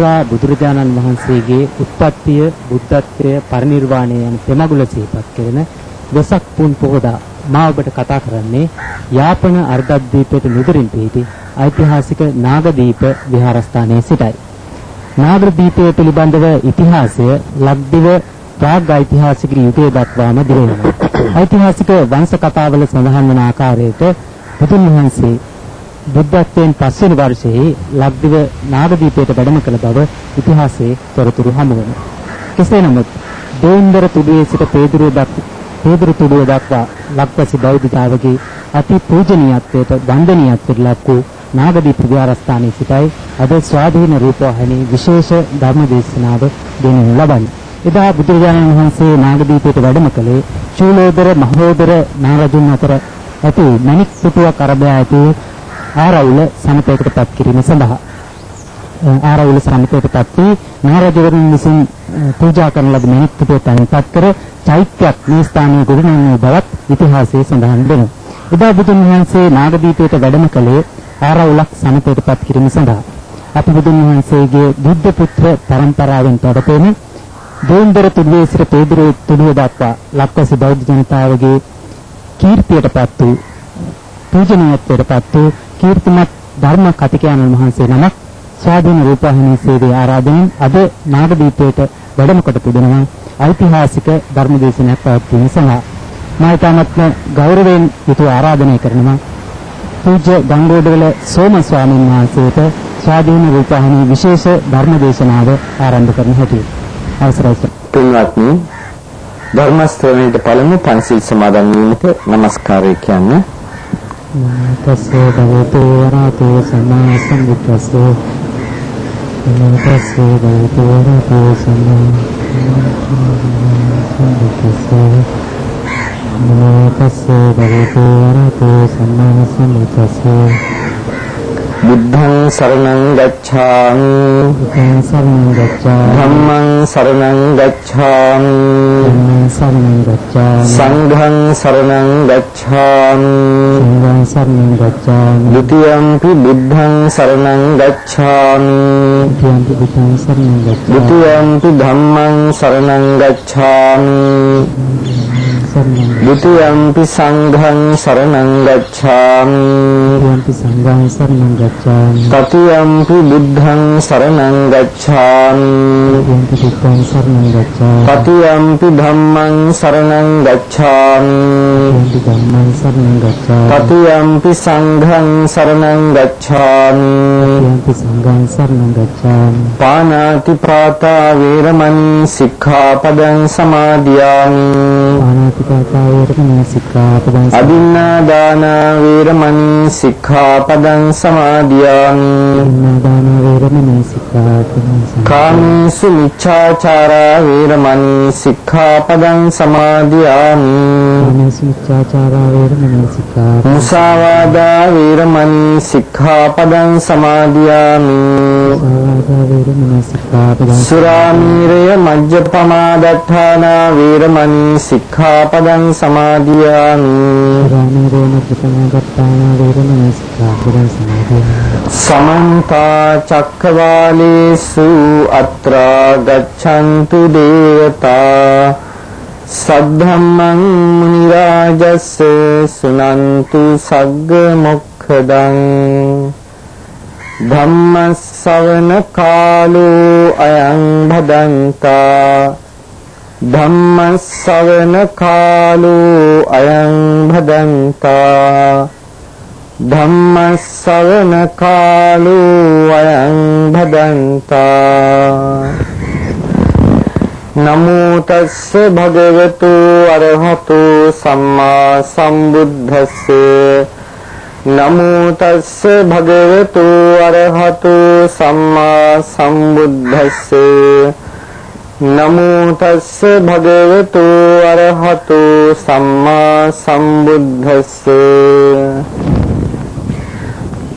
ඒවා බුදුරජාණන් වහන්සේගේ උත්පත්තිය, බුද්ධත්වය, පරිනිර්වාණය යන තෙමගුල සිහිපත් කරන දොසක් පුන් පොහොදා මා ඔබට කතා කරන්නේ යාපන අර්ධද්වීපයට නුදුරින් පිහිටි ඓතිහාසික නාගදීප විහාරස්ථානයේ සිටයි. නාගදීපය පිළිබඳව ඉතිහාසය ලක්දිව ප්‍රාග් ඓතිහාසික යුගයේ දක්වාම දිවෙනවා. ඓතිහාසික වංශ කතාවල සඳහන් වන ආකාරයට බුදුන් වහන්සේ බුද්ධත්වයෙන් පස්වෙනි වර්ෂයේ ලක්දිව නාගදීපයට වැඩම කළ බව ඉතිහාසයේ තොරතුරු හමු වෙනවා. කෙසේ නමුත් දෝන්දර තුඩුවේ සිට පේදුරු තුඩුව දක්වා ලක්වැසි බෞද්ධතාවගේ අති පූජනීයත්වයට වන්දනීයත්වයට ලක් වූ නාගදීප විහාරස්ථානයේ සිටයි අද ස්වාධීන රූපවාහිනී විශේෂ ධර්ම දේශනාව දෙනු ලබන්නේ. එදා බුදුරජාණන් වහන්සේ නාගදීපයට වැඩම කළේ චූලෝදර මහෝදර නාරජුන් අතර ඇති මණික් පුටුවක් අරබයා ඇති ආරවුල සමතයකට පත් කිරීම සඳහා. ආරවුල සමතයකට පත් වී නාරජවරුන් විසින් පූජා කරන ලද මණික් පුටුව තැන්පත් කර චෛත්‍යයක් මේ ස්ථානයේ ගොඩනැගුණු බවත් ඉතිහාසයේ සඳහන් වෙනවා. එදා බුදුන් වහන්සේ නාගදීපයට වැඩම කළේ ආරවුලක් සමතයට පත් කිරීම සඳහා. අපි බුදුන් වහන්සේගේ බුද්ධ පුත්‍ර පරම්පරාවෙන් තොරපෙන දෝන්දර තුඩුවේ සිට පේදුරු තුඩුව දක්වා ලක්වැසි බෞද්ධ ජනතාවගේ කීර්තියටපත් වූ පූජනීයත්වයටපත් වූ කීර්තිමත් ධර්ම කතිකයන්න් වහන්සේ නමක් ස්වාධීන රූපවාහිනී සේවයේ ආරාධනෙන් අද නාගදීපයට වැඩම කොට තිබෙනවා ඓතිහාසික ධර්ම දේශනයක් පවත්වීම සඳහා. මා ඊටමත්ම ගෞරවයෙන් යුතුව ආරාධනය කරනවා පූජ්‍ය ගංගෝඩවල සෝම ස්වාමීන් වහන්සේට ස්වාධීන රූපවාහිනී විශේෂ ධර්ම දේශනාව ආරම්භ කරන හැටියට. අවසරයි. පින්වත්නි, ධර්ම ශ්‍රවණයට පළමු පන්සිල් සමාදන් වීමට নমස්කාරය කියන්නේ. තස්සේ භගවතු වරහතෝ සම්මා සම්බුද්දස්සේ තස්සේ භගවතු වරහතෝ සම්මා සම්බුද්දස්සේ තස්සේ භගවතු වරහතෝ සම්මා සම්බුද්දස්සේ බුද්ධං සරණං ගච්ඡාමි ධම්මං සරණං ගච්ඡාමි සංඝං සරණං ගච්ඡාමි ဒုတိယံ පි බුද්ධං සරණං ගච්ඡාමි ဒုတိယံ පි ධම්මං සරණං ගච්ඡාමි ဒုတိယံ පි සංඝං සරණං ගච්ඡාමි တတိယံ පි බුද්ධං සරණං ගච්ඡාමි တတိယံ පි ධම්මං සරණං ගච්ඡාමි တတိယံ පි සංඝං සරණං ගච්ඡාමි පාණාති පාතා වේරමණී සික්ඛාපදං සමාදියාමි อดินนาดานาเวรมณีสิกขาปดังสมาธิยามิกามิสุมิจฉาจาราเวรมณีสิกขาปดังสมาธิยามิมุสาวาดาเวรมณีสิกขาปดังสมาธิยามิสุรามีเรยมัจจปมาดัฏฐานาเวรมณีสิกขาปดังสมาธิยามิसमन्त चक्रवालेषु अत्र गच्छन्तु देवता सद्धम्मं मुनिराजस्य सुनन्तु सग्गमोक्षदं धम्मश्रवण कालो अयं भदन्ता धम्मश्रवण कालो अयं भदन्ता ධම්මස්සවන කාලෝ අයං භදන්තා නමෝ තස්ස භගවතු අරහතු සම්මා සම්බුද්දස්ස නමෝ තස්ස භගවතු අරහතු සම්මා සම්බුද්දස්ස නමෝ තස්ස භගවතු අරහතු සම්මා සම්බුද්දස්ස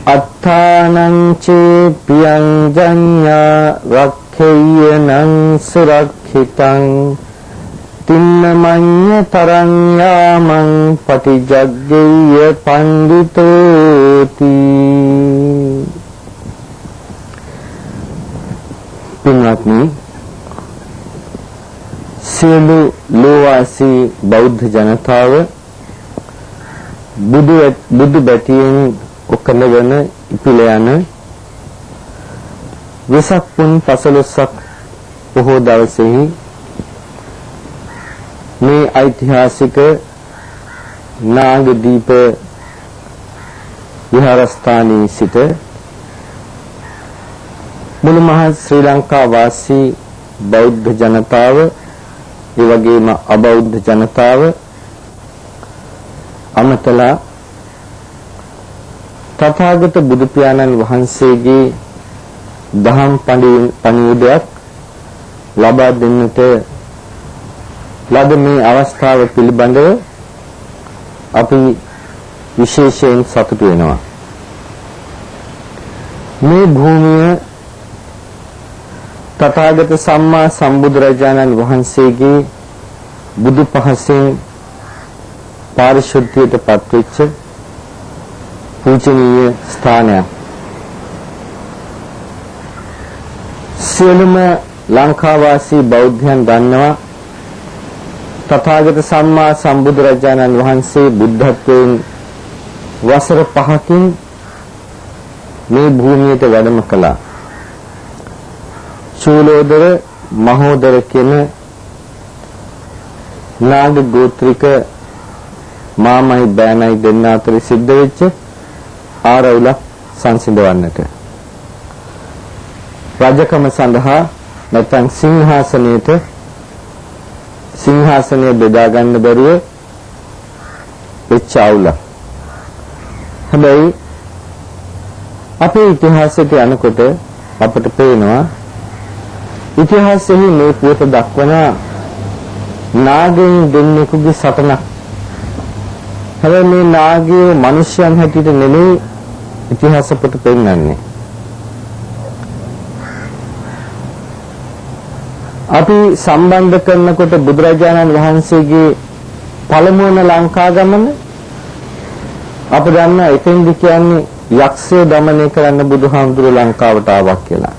අත්තානං චේ පියං ජඤ්ඤා රක්ඛේයනං සුරක්ඛිතං තින්නමඤ්ඤ තරං යාමං පටිජග්ගේය පණ්ඩිතෝති පින්වත්නි සියලු ලෝවාසී බෞද්ධ ජනතාව බුදු බැතියෙන් ඔකලවන ඉපිල යන වෙසක් පුන් 15ක් පොහොය දවසේහි මේ ඓතිහාසික නාගදීප විහාරස්ථානයේ සිට මුළු මහත් ශ්‍රී ලංකා වාසී බෞද්ධ ජනතාව ඒ වගේම අබෞද්ධ ජනතාව අමතලා තථාගත බුදු පියාණන් වහන්සේගේ දහම් පණිවුඩයක් ලබා දෙන්නට ලද මේ අවස්ථාව පිළිබඳව අපි විශේෂයෙන් සතුටු වෙනවා. මේ භූමිය තථාගත සම්මා සම්බුදුරජාණන් වහන්සේගේ බුදු පහසෙන් පාරිශුද්ධියට පත්වෙච්ච පූජනීය ස්ථානයක්. සියලුම ලංකාවාසී බෞද්ධයන් දන්නවා තථාගත සම්මා සම්බුදුරජාණන් වහන්සේ බුද්ධත්වයෙන් වසර 5කින් මේ භූමියට වැඩම කළා. චූලෝදර මහෝදර කියන නාග ගෝත්‍රික මාමයි බෑනයි දෙන්න අතර සිද්ධ වෙච්ච ආරවුලක් සංසිඳවන්නට රජකම සඳහා නැත්නම් සිංහාසනය බෙදා ගන්න බැරුව වෙච්ච අවුල. හැබැයි අපේ ඉතිහාසයට යනකොට අපට පේනවා ඉතිහාසයේ මේ පුවත දක්වන නාගයන් දෙන්නෙකුගේ සටනක්. හැබැයි මේ නාගයේ මිනිස්යන් හැටියට නෙමෙයි ඉතිහාස පොත පෙන්නන්නේ. අපි සම්බන්ධ කරනකොට බුදුරජාණන් වහන්සේගේ පළමුවන ලංකා ගමන අප දන්නා එතෙන්දි කියන්නේ යක්ෂය দমনය කරන්න බුදුහාමුදුරුවෝ ලංකාවට ආවා කියලා.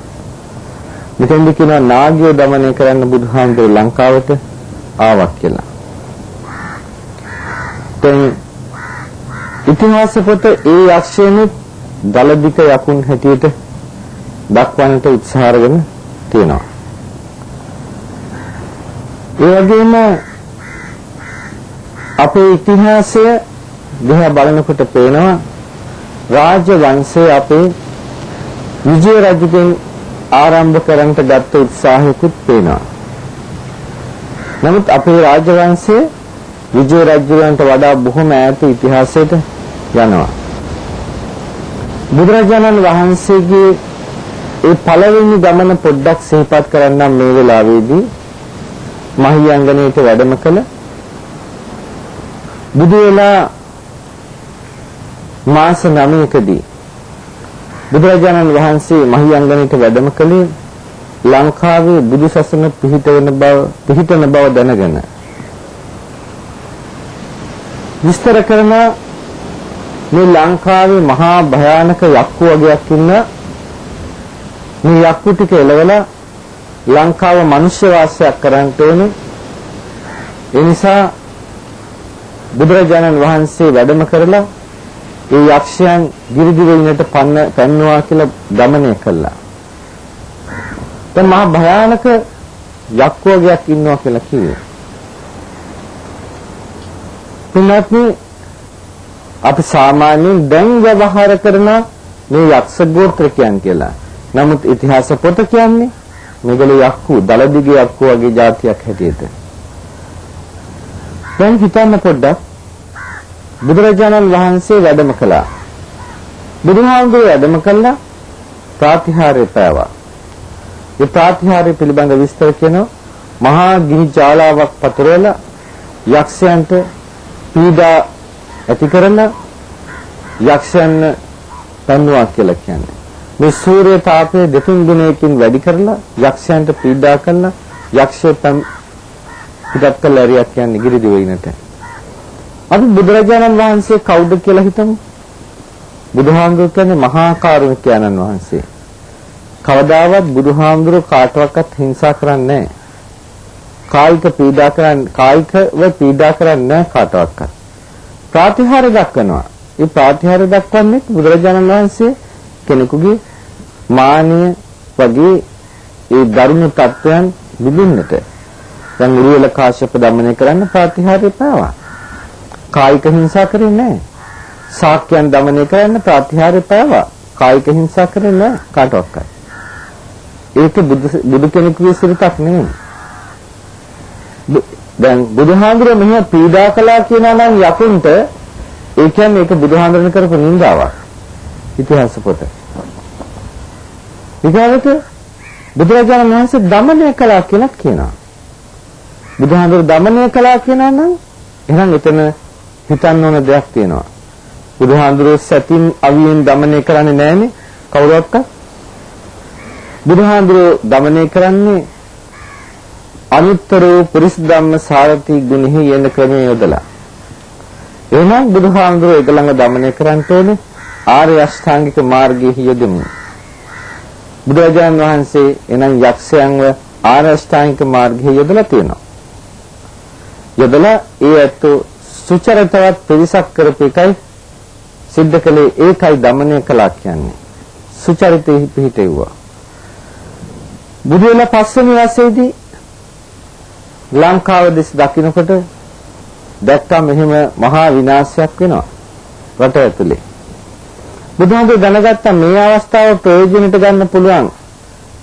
මෙතෙන්දි කියනවා නාගයෝ দমনය කරන්න බුදුහාමුදුරුවෝ ලංකාවට ආවා කියලා. දැන් ඉතිහාස පොත ඒ යක්ෂයන්ු දලදික යකුන් හැටියට දක්වන්නට උත්සාහ කරගෙන තියෙනවා. ඒ වගේම අපේ ඉතිහාසය දිහා බලනකොට පේනවා රාජ වංශය අපේ විජය රජුගෙන් ආරම්භ කරන්නට ගත්ත උත්සාහයකුත් පේනවා. නමුත් අපේ රාජ වංශය විජය රජුන්ට වඩා බොහොම ඈත ඉතිහාසයට යනවා. බුදුරජාණන් වහන්සේගේ ඒ පළවෙනි ගමන පොඩ්ඩක් සිහිපත් කරන්නම් මේ වෙලාවේදී. මහියංගනයට වැඩම කළ බුදු වෙලා මාස 9කදී බුදුරජාණන් වහන්සේ මහියංගනයට වැඩම කළේ ලංකාවේ බුදු සසුන පිහිටන බව දැනගෙන. විස්තර කරන මේ ලංකාවේ මහා භයානක යක්කු වගේක් ඉන්න මේ යක්කු ටික එළවලා ලංකාව මිනිස්ය වාසයක් කරන්නට ඕනේ. ඒ නිසා බුදුරජාණන් වහන්සේ වැඩම කරලා ඒ යක්ෂයන් ගිරිදිවෙන්නට පන්නවා කියලා දමනය කළා. දැන් මහා භයානක යක්කු වගේක් ඉන්නවා කියලා කිව්වේ. තුනත්නි අපි සාමාන්‍යයෙන් දැන් ව්‍යවහාර කරන මේ යක්ෂ ගෝත්‍රිකයන් කියලා. නමුත් ඉතිහාස පොත කියන්නේ මේගොල්ලෝ යක්කු දලදිගේ යක්කු වගේ જાතියක් හැටියට. දැන් හිතන්න පොඩ්ඩක් බුදුරජාණන් වහන්සේ වැඩම කළා. බුදුහාමුදුරුවෝ වැඩම කළා ප්‍රාතිහාර්ය පෑවා. ඒ ප්‍රාතිහාර්ය පිළිබඳ විස්තර කියනවා මහා ගිනි ජාලාවක් පතරවලා යක්ෂයන්ට පීඩා ඇති කරන යක්ෂයන් තන්නවා කියලා කියන්නේ. මේ සූර්ය තාපය දෙතුන් දිනයකින් වැඩි කරලා යක්ෂයන්ට පීඩා කරලා යක්ෂයන් පිටත් කළ ඇරියක් කියන්නේ ගිරිදිවයිනට. අපි බුදුරජාණන් වහන්සේ කවුද කියලා හිතමු. බුදුහාමුදුරුවෝ කියන්නේ මහා කාරුණිකයන්න් වහන්සේ. කවදාවත් බුදුහාමුදුරුවෝ කාටවත් හිංසා කරන්නේ නැහැ. කායිකව පීඩා කරන්නේ කාටවත්. ප්‍රාතිහාර්ය දක්වනවා. ඒ ප්‍රාතිහාර්ය දක්වන්නේ බුදුරජාණන් වහන්සේ කෙනෙකුගේ මානය වගේ ඒ දරුණු තත්ත්වයන් විඳින්නට. දැන් උරුවෙල කාශ්‍යප දමනය කරන්න ප්‍රාතිහාර්ය පාවා. කායික හිංසා කරන්නේ නැහැ. ශාක්‍යයන් දමනය කරන්න ප්‍රාතිහාර්ය පාවා. කායික හිංසා කරන්නේ නැහැ කාටවත්. ඒක බුදු කෙනෙකුගේ සිරිතක් නෙමෙයි. දැන් බුදුහාමුදුරුවෝ මෙහෙම පීඩා කළා කියනවා නම් යකුන්ට ඒ කියන්නේ ඒක බුදුහාමුදුරන් කරපු නින්දාවක්. ඉතිහාස පොත. ඊගාවට බුදුරජාණන් වහන්සේ දමනය කළා කියලා කියනවා. බුදුහාමුදුරුවෝ දමනය කළා කියනවා නම් එහෙනම් එතන හිතන්න ඕන දෙයක් තියෙනවා. බුදුහාමුදුරුවෝ සතින් අවියෙන් දමනය කරන්නේ නැහැනේ කවුරුවක්වත්. බුදුහාමුදුරුවෝ දමනය කරන්නේ අනුත්තර පුරිස් ධම්ම සාරති ගුණෙහි යන ක්‍රමයේ යොදලා. එහෙනම් බුදුහාමුදුරුවෝ ඒක ළඟ දමනය කරන්න ඕනේ ආර්ය අෂ්ටාංගික මාර්ගයේ යෙදෙමින්. බුදුරජාණන් වහන්සේ එනම් යක්ෂයන්ව ආර්ය අෂ්ටාංගික මාර්ගයේ යොදලා තියෙනවා. යොදලා ඒ ඇත්ත සුචරිතවත් පිරිසක් කරපු එකයි සිද්ධ කළේ ඒකයි දමනය කළා කියන්නේ. සුචරිතෙහි පිහිටෙව්වා. බුදු වෙලා පස්වෙනි වසරේදී ලංකාව දෙස දකින්නකොට දැක්කා මෙහෙම මහා විනාශයක් වෙනවා රට ඇතුලේ. බුදුහාමුදුරුවෝ දැනගත්තා මේ අවස්ථාව ප්‍රයෝජනෙට ගන්න පුළුවන්.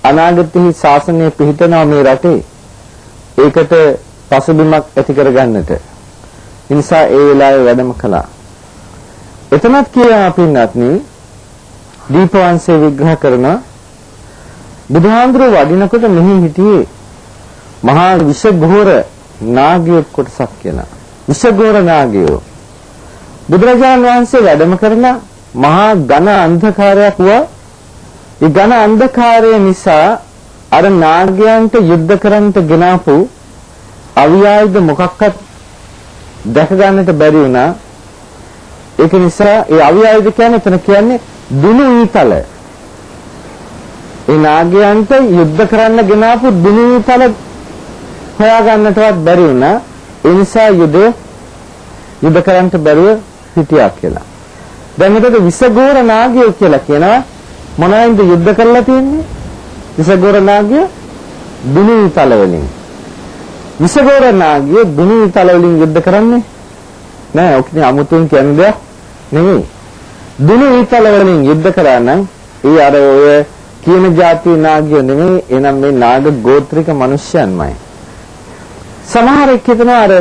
අනාගතයේ ශාසනය පිහිටනවා මේ රටේ. ඒකට පසුබිමක් ඇති කරගන්නට. ඒ නිසා ඒ වෙලාවේ වැඩම කළා. එතනත් කියනවා පින්වත්නි දීපවංශය විග්‍රහ කරන බුදුහාමුදුරුවෝ වඩිනකොට මෙහි හිටියේ මහා විෂඝෝර නාගයෝ කොටසක් කියලා. විෂඝෝර නාගයෝ බුදුරජාණන් වහන්සේ වැඩම කරලා මහා ඝන අන්ධකාරයක් වුණා. ඒ ඝන අන්ධකාරය නිසා අර නාගයන්ට යුද්ධ කරන්නට ගෙනාපු අවියායුධ මොකක්වත් දැක ගන්නට බැරි වුණා. ඒක නිසා ඒ අවියායුධ කියන්නේ දුනු ඊතල. ඒ නාගයන්ට යුද්ධ කරන්න ගෙනාපු දුනු ඊතල හොයා ගන්නටවත් බැරි වුණා. ඒ නිසා යුද්ධ කරන්නට බැරුව හිටියා කියලා. දැන් මෙතන විසගෝර නාගයෝ කියලා කියනවා. මොනවායින්ද යුද්ධ කරලා තියෙන්නේ? විසගෝර නාගයෝ දුනු ඊතල වලින්. විසගෝර නාගයෝ දුනු ඊතල වලින් යුද්ධ කරන්නේ නෑ. ඔක ඉතින් අමුතුන් කියන දෙයක් නෙමෙයි. දුනු ඊතල වලින් යුද්ධ කරා නම් ඒ අර ඔය කියන જાති නාගයෝ නෙමෙයි. එනම් මේ නාග ගෝත්‍රික මිනිස්යන්මයි. සමහර එක් හිතනවා අර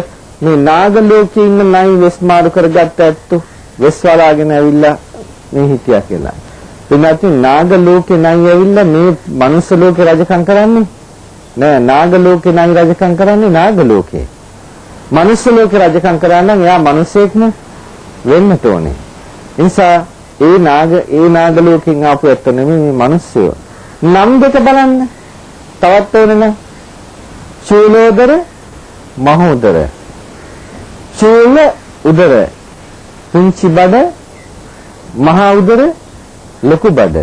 මේ නාග ලෝකේ ඉන්න නයි වෙස් මාරු කරගත්ත ඇත්තු වෙස් වලාගෙන ඇවිල්ලා මේ හිටියා කියලා. එනතු නාග ලෝකේ නයි ඇවිල්ලා මේ මනුස්ස ලෝකේ රජකම් කරන්නේ නෑ. නාග ලෝකේ නයි රජකම් කරන්නේ නාග ලෝකේ. මනුස්ස ලෝකේ රජකම් කරා නම් එයා මිනිසෙක්ම වෙන්න ඕනේ. ඒ නිසා ඒ නාග ලෝකෙන් ආපු ඇත්ත නෙමෙයි මේ මිනිස්සුયો. නම් දෙක බලන්න. තවත් ඕනේ නම් චූලෝදර මහෝදර. චූල උදර පුංචි බඩ මහා උදර ලොකු බඩ.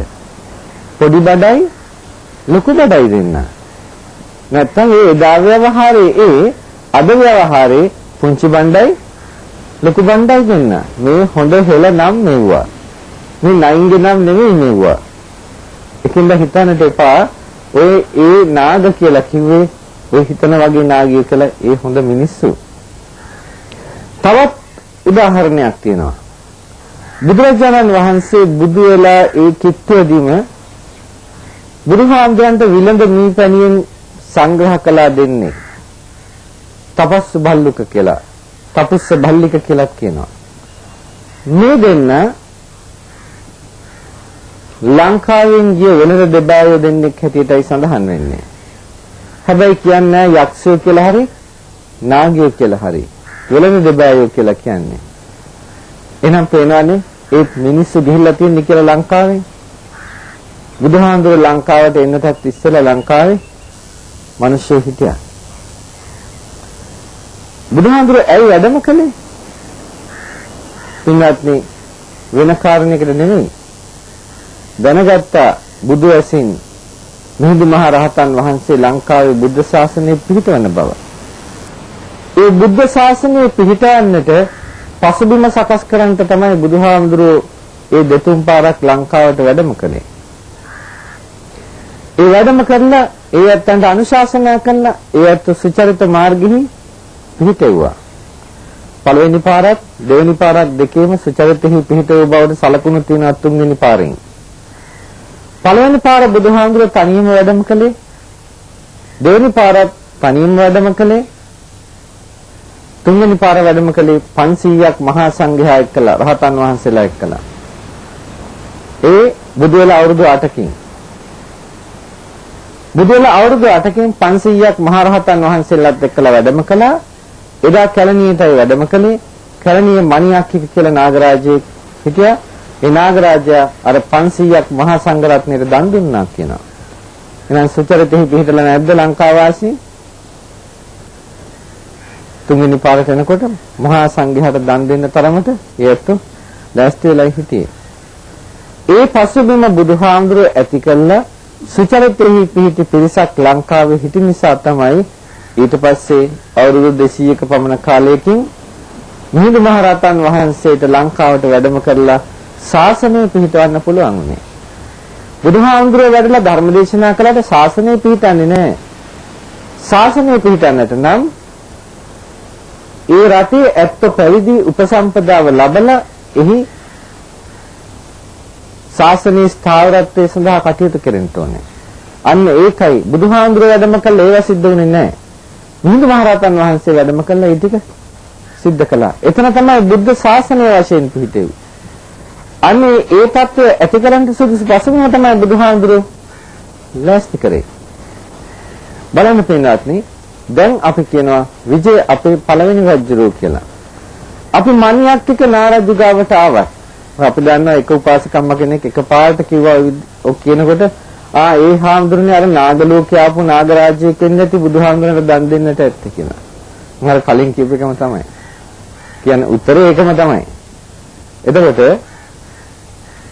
පොඩි බඩයි ලොකු බඩයි දෙන්න. නැත්තම් ඒ එදා ව්‍යවහාරයේ අද ව්‍යවහාරයේ පුංචි බණ්ඩයි ලොකු බණ්ඩයි දෙන්න. මේ හොඳ හෙළ නම් මෙව්වා. මේ නයින්ගේ නම් නෙමෙයි මෙව්වා. ඒකින්ද හිතන්නට එපා ඔය ඒ නාග කියලා කිව්වේ ඔය හිතන වගේ නාගිය කියලා ඒ හොඳ මිනිස්සු. තවත් උදාහරණයක් තියෙනවා. බුදුරජාණන් වහන්සේ බුදු වෙලා ඒ කිත්වදීම බුදුහාමුදුරන්ට විලඳ මීපැණියෙන් සංග්‍රහ කළා දෙන්නේ. තපස් භල්ලුක කියලා. තපස්ස භල්ලික කියලා කියනවා. මේ දෙන්න ලංකාවෙන් ගිය වෙනද දෙබායෝ දෙන්නෙක් හැටියටයි සඳහන් වෙන්නේ. හැබැයි කියන්නේ යක්ෂයෝ කියලා හරි නාගයෝ කියලා හරි වෙලෙන දෙබෑයෝ කියලා කියන්නේ. එහෙනම් පේනවානේ ඒ මිනිස්සු ගිහිල්ලා තියෙන්නේ කියලා ලංකාවේ. බුදුහාමුදුරුවෝ ලංකාවට එන්නටත් ඉස්සෙල්ලා ලංකාවේ මිනිස්සු හිටියා. බුදුහාමුදුරුවෝ ඇයි වැඩම කළේ? පින්වත්නි වෙන කාරණයකට නෙමෙයි. දැනගත්තා බුදු ඇසින් මිහිඳු මහ රහතන් වහන්සේ ලංකාවේ බුද්ධ ශාසනය පිහිටවන බව. ඒ බුද්ධ ශාසනය පිහිටවන්නට පසුබිම සකස් කරන්නට තමයි බුදුහාමුදුරුවෝ ඒ දෙතුන් පාරක් ලංකාවට වැඩම කළේ. ඒ වැඩම කරලා ඒ ඇත්තන්ට අනුශාසනා කළා. ඒ ඇත්ත සුචරිත මාර්ගෙහි පිහිටෙව්වා. පළවෙනි පාරත් දෙවෙනි පාරත් දෙකේම සුචරිතෙහි පිහිටව බවට සලකුණු තියෙන තුන්වෙනි පාරෙන්. පළවෙනි පාර බුදුහාමුදුරුවෝ තනියම වැඩම කළේ. දෙවෙනි පාරත් තනියම වැඩම කළේ. තුන්වෙනි පාර වැඩම කළේ 500ක් මහා සංඝයා එක්කලා රහතන් වහන්සේලා එක්කලා. ඒ බුදු වෙලා අවුරුදු 8කින්. බුදු වෙලා අවුරුදු 8කින් 500ක් මහා රහතන් වහන්සේලාත් එක්කලා වැඩම කළා. එදා කැලණියටයි වැඩම කළේ. කැලණියේ මණියක්කික කියලා නාගරාජයෙක් හිටියා. ඒ නාගරාජයා අර 500ක් මහා සංඝරත්නයට දන් දුන්නා කියනවා. එහෙනම් සුචරිතෙහි පිහිටලා නැද්ද ලංකාව වාසී? තුන්වෙනි පාරට එනකොට මහා සංඝයාට දන් දෙන්න තරමට ඒත් දැස්ති වෙලා හිටියේ. ඒ පසුබිම බුදුහාමුදුරුවෝ ඇති කළා සුචරිතෙහි පිහිටි පිරිසක් ලංකාවේ හිටි නිසා තමයි ඊට පස්සේ අවුරුදු 200ක පමණ කාලයකින් මිහිඳු මහ රහතන් වහන්සේට ලංකාවට වැඩම කරලා ශාසනය පිහිටවන්න පුළුවන් වුණේ. බුදුහාමුදුරුවෝ වැඩලා ධර්ම දේශනා කළාට ශාසනය පිහිටන්නේ නැහැ. ශාසනය පිහිටන්නට නම් ඒ රටේ ඇත්ත පැවිදි උපසම්පදාව ලැබලා එහි ශාසනීය ස්ථාවරත්වයේ සඳහා කටයුතු කරන්න ඕනේ. අන්න ඒකයි බුදුහාමුදුරුවෝ වැඩම කළා ඒවා සිද්ධ වෙන්නේ නැහැ. මිහිඳු මහ රහතන් වහන්සේ වැඩම කළා ඒ ටික සිද්ධ කළා. එතන තමයි බුද්ධ ශාසනය වශයෙන් පිහිටෙන්නේ. අනේ ඒ தත්ත්වය ඇති කරන්න සුදුසු පසුබිම තමයි බුදුහාමුදුරුවෝ ලෑස්ති කරේ. බලන්න පින්වත්නි දැන් අපි කියනවා විජය අපේ පළවෙනි රජුරෝ කියලා. අපි මණියක්තික නාරජු ගාවට ආවා. අපි දන්නවා එක උපාසකම්ම කෙනෙක් එකපාරට කිව්වා ඔක් කියනකොට ඒ හාමුදුරනේ අර නාගලෝකේ ආපු නාගරාජ්‍යයෙන් නැති බුදුහාමුදුරන්ට දන් දෙන්නට ඇත්ත කියලා. මම අර කලින් කියපු එකම තමයි. කියන්නේ උත්තරේ ඒකම තමයි. එතකොට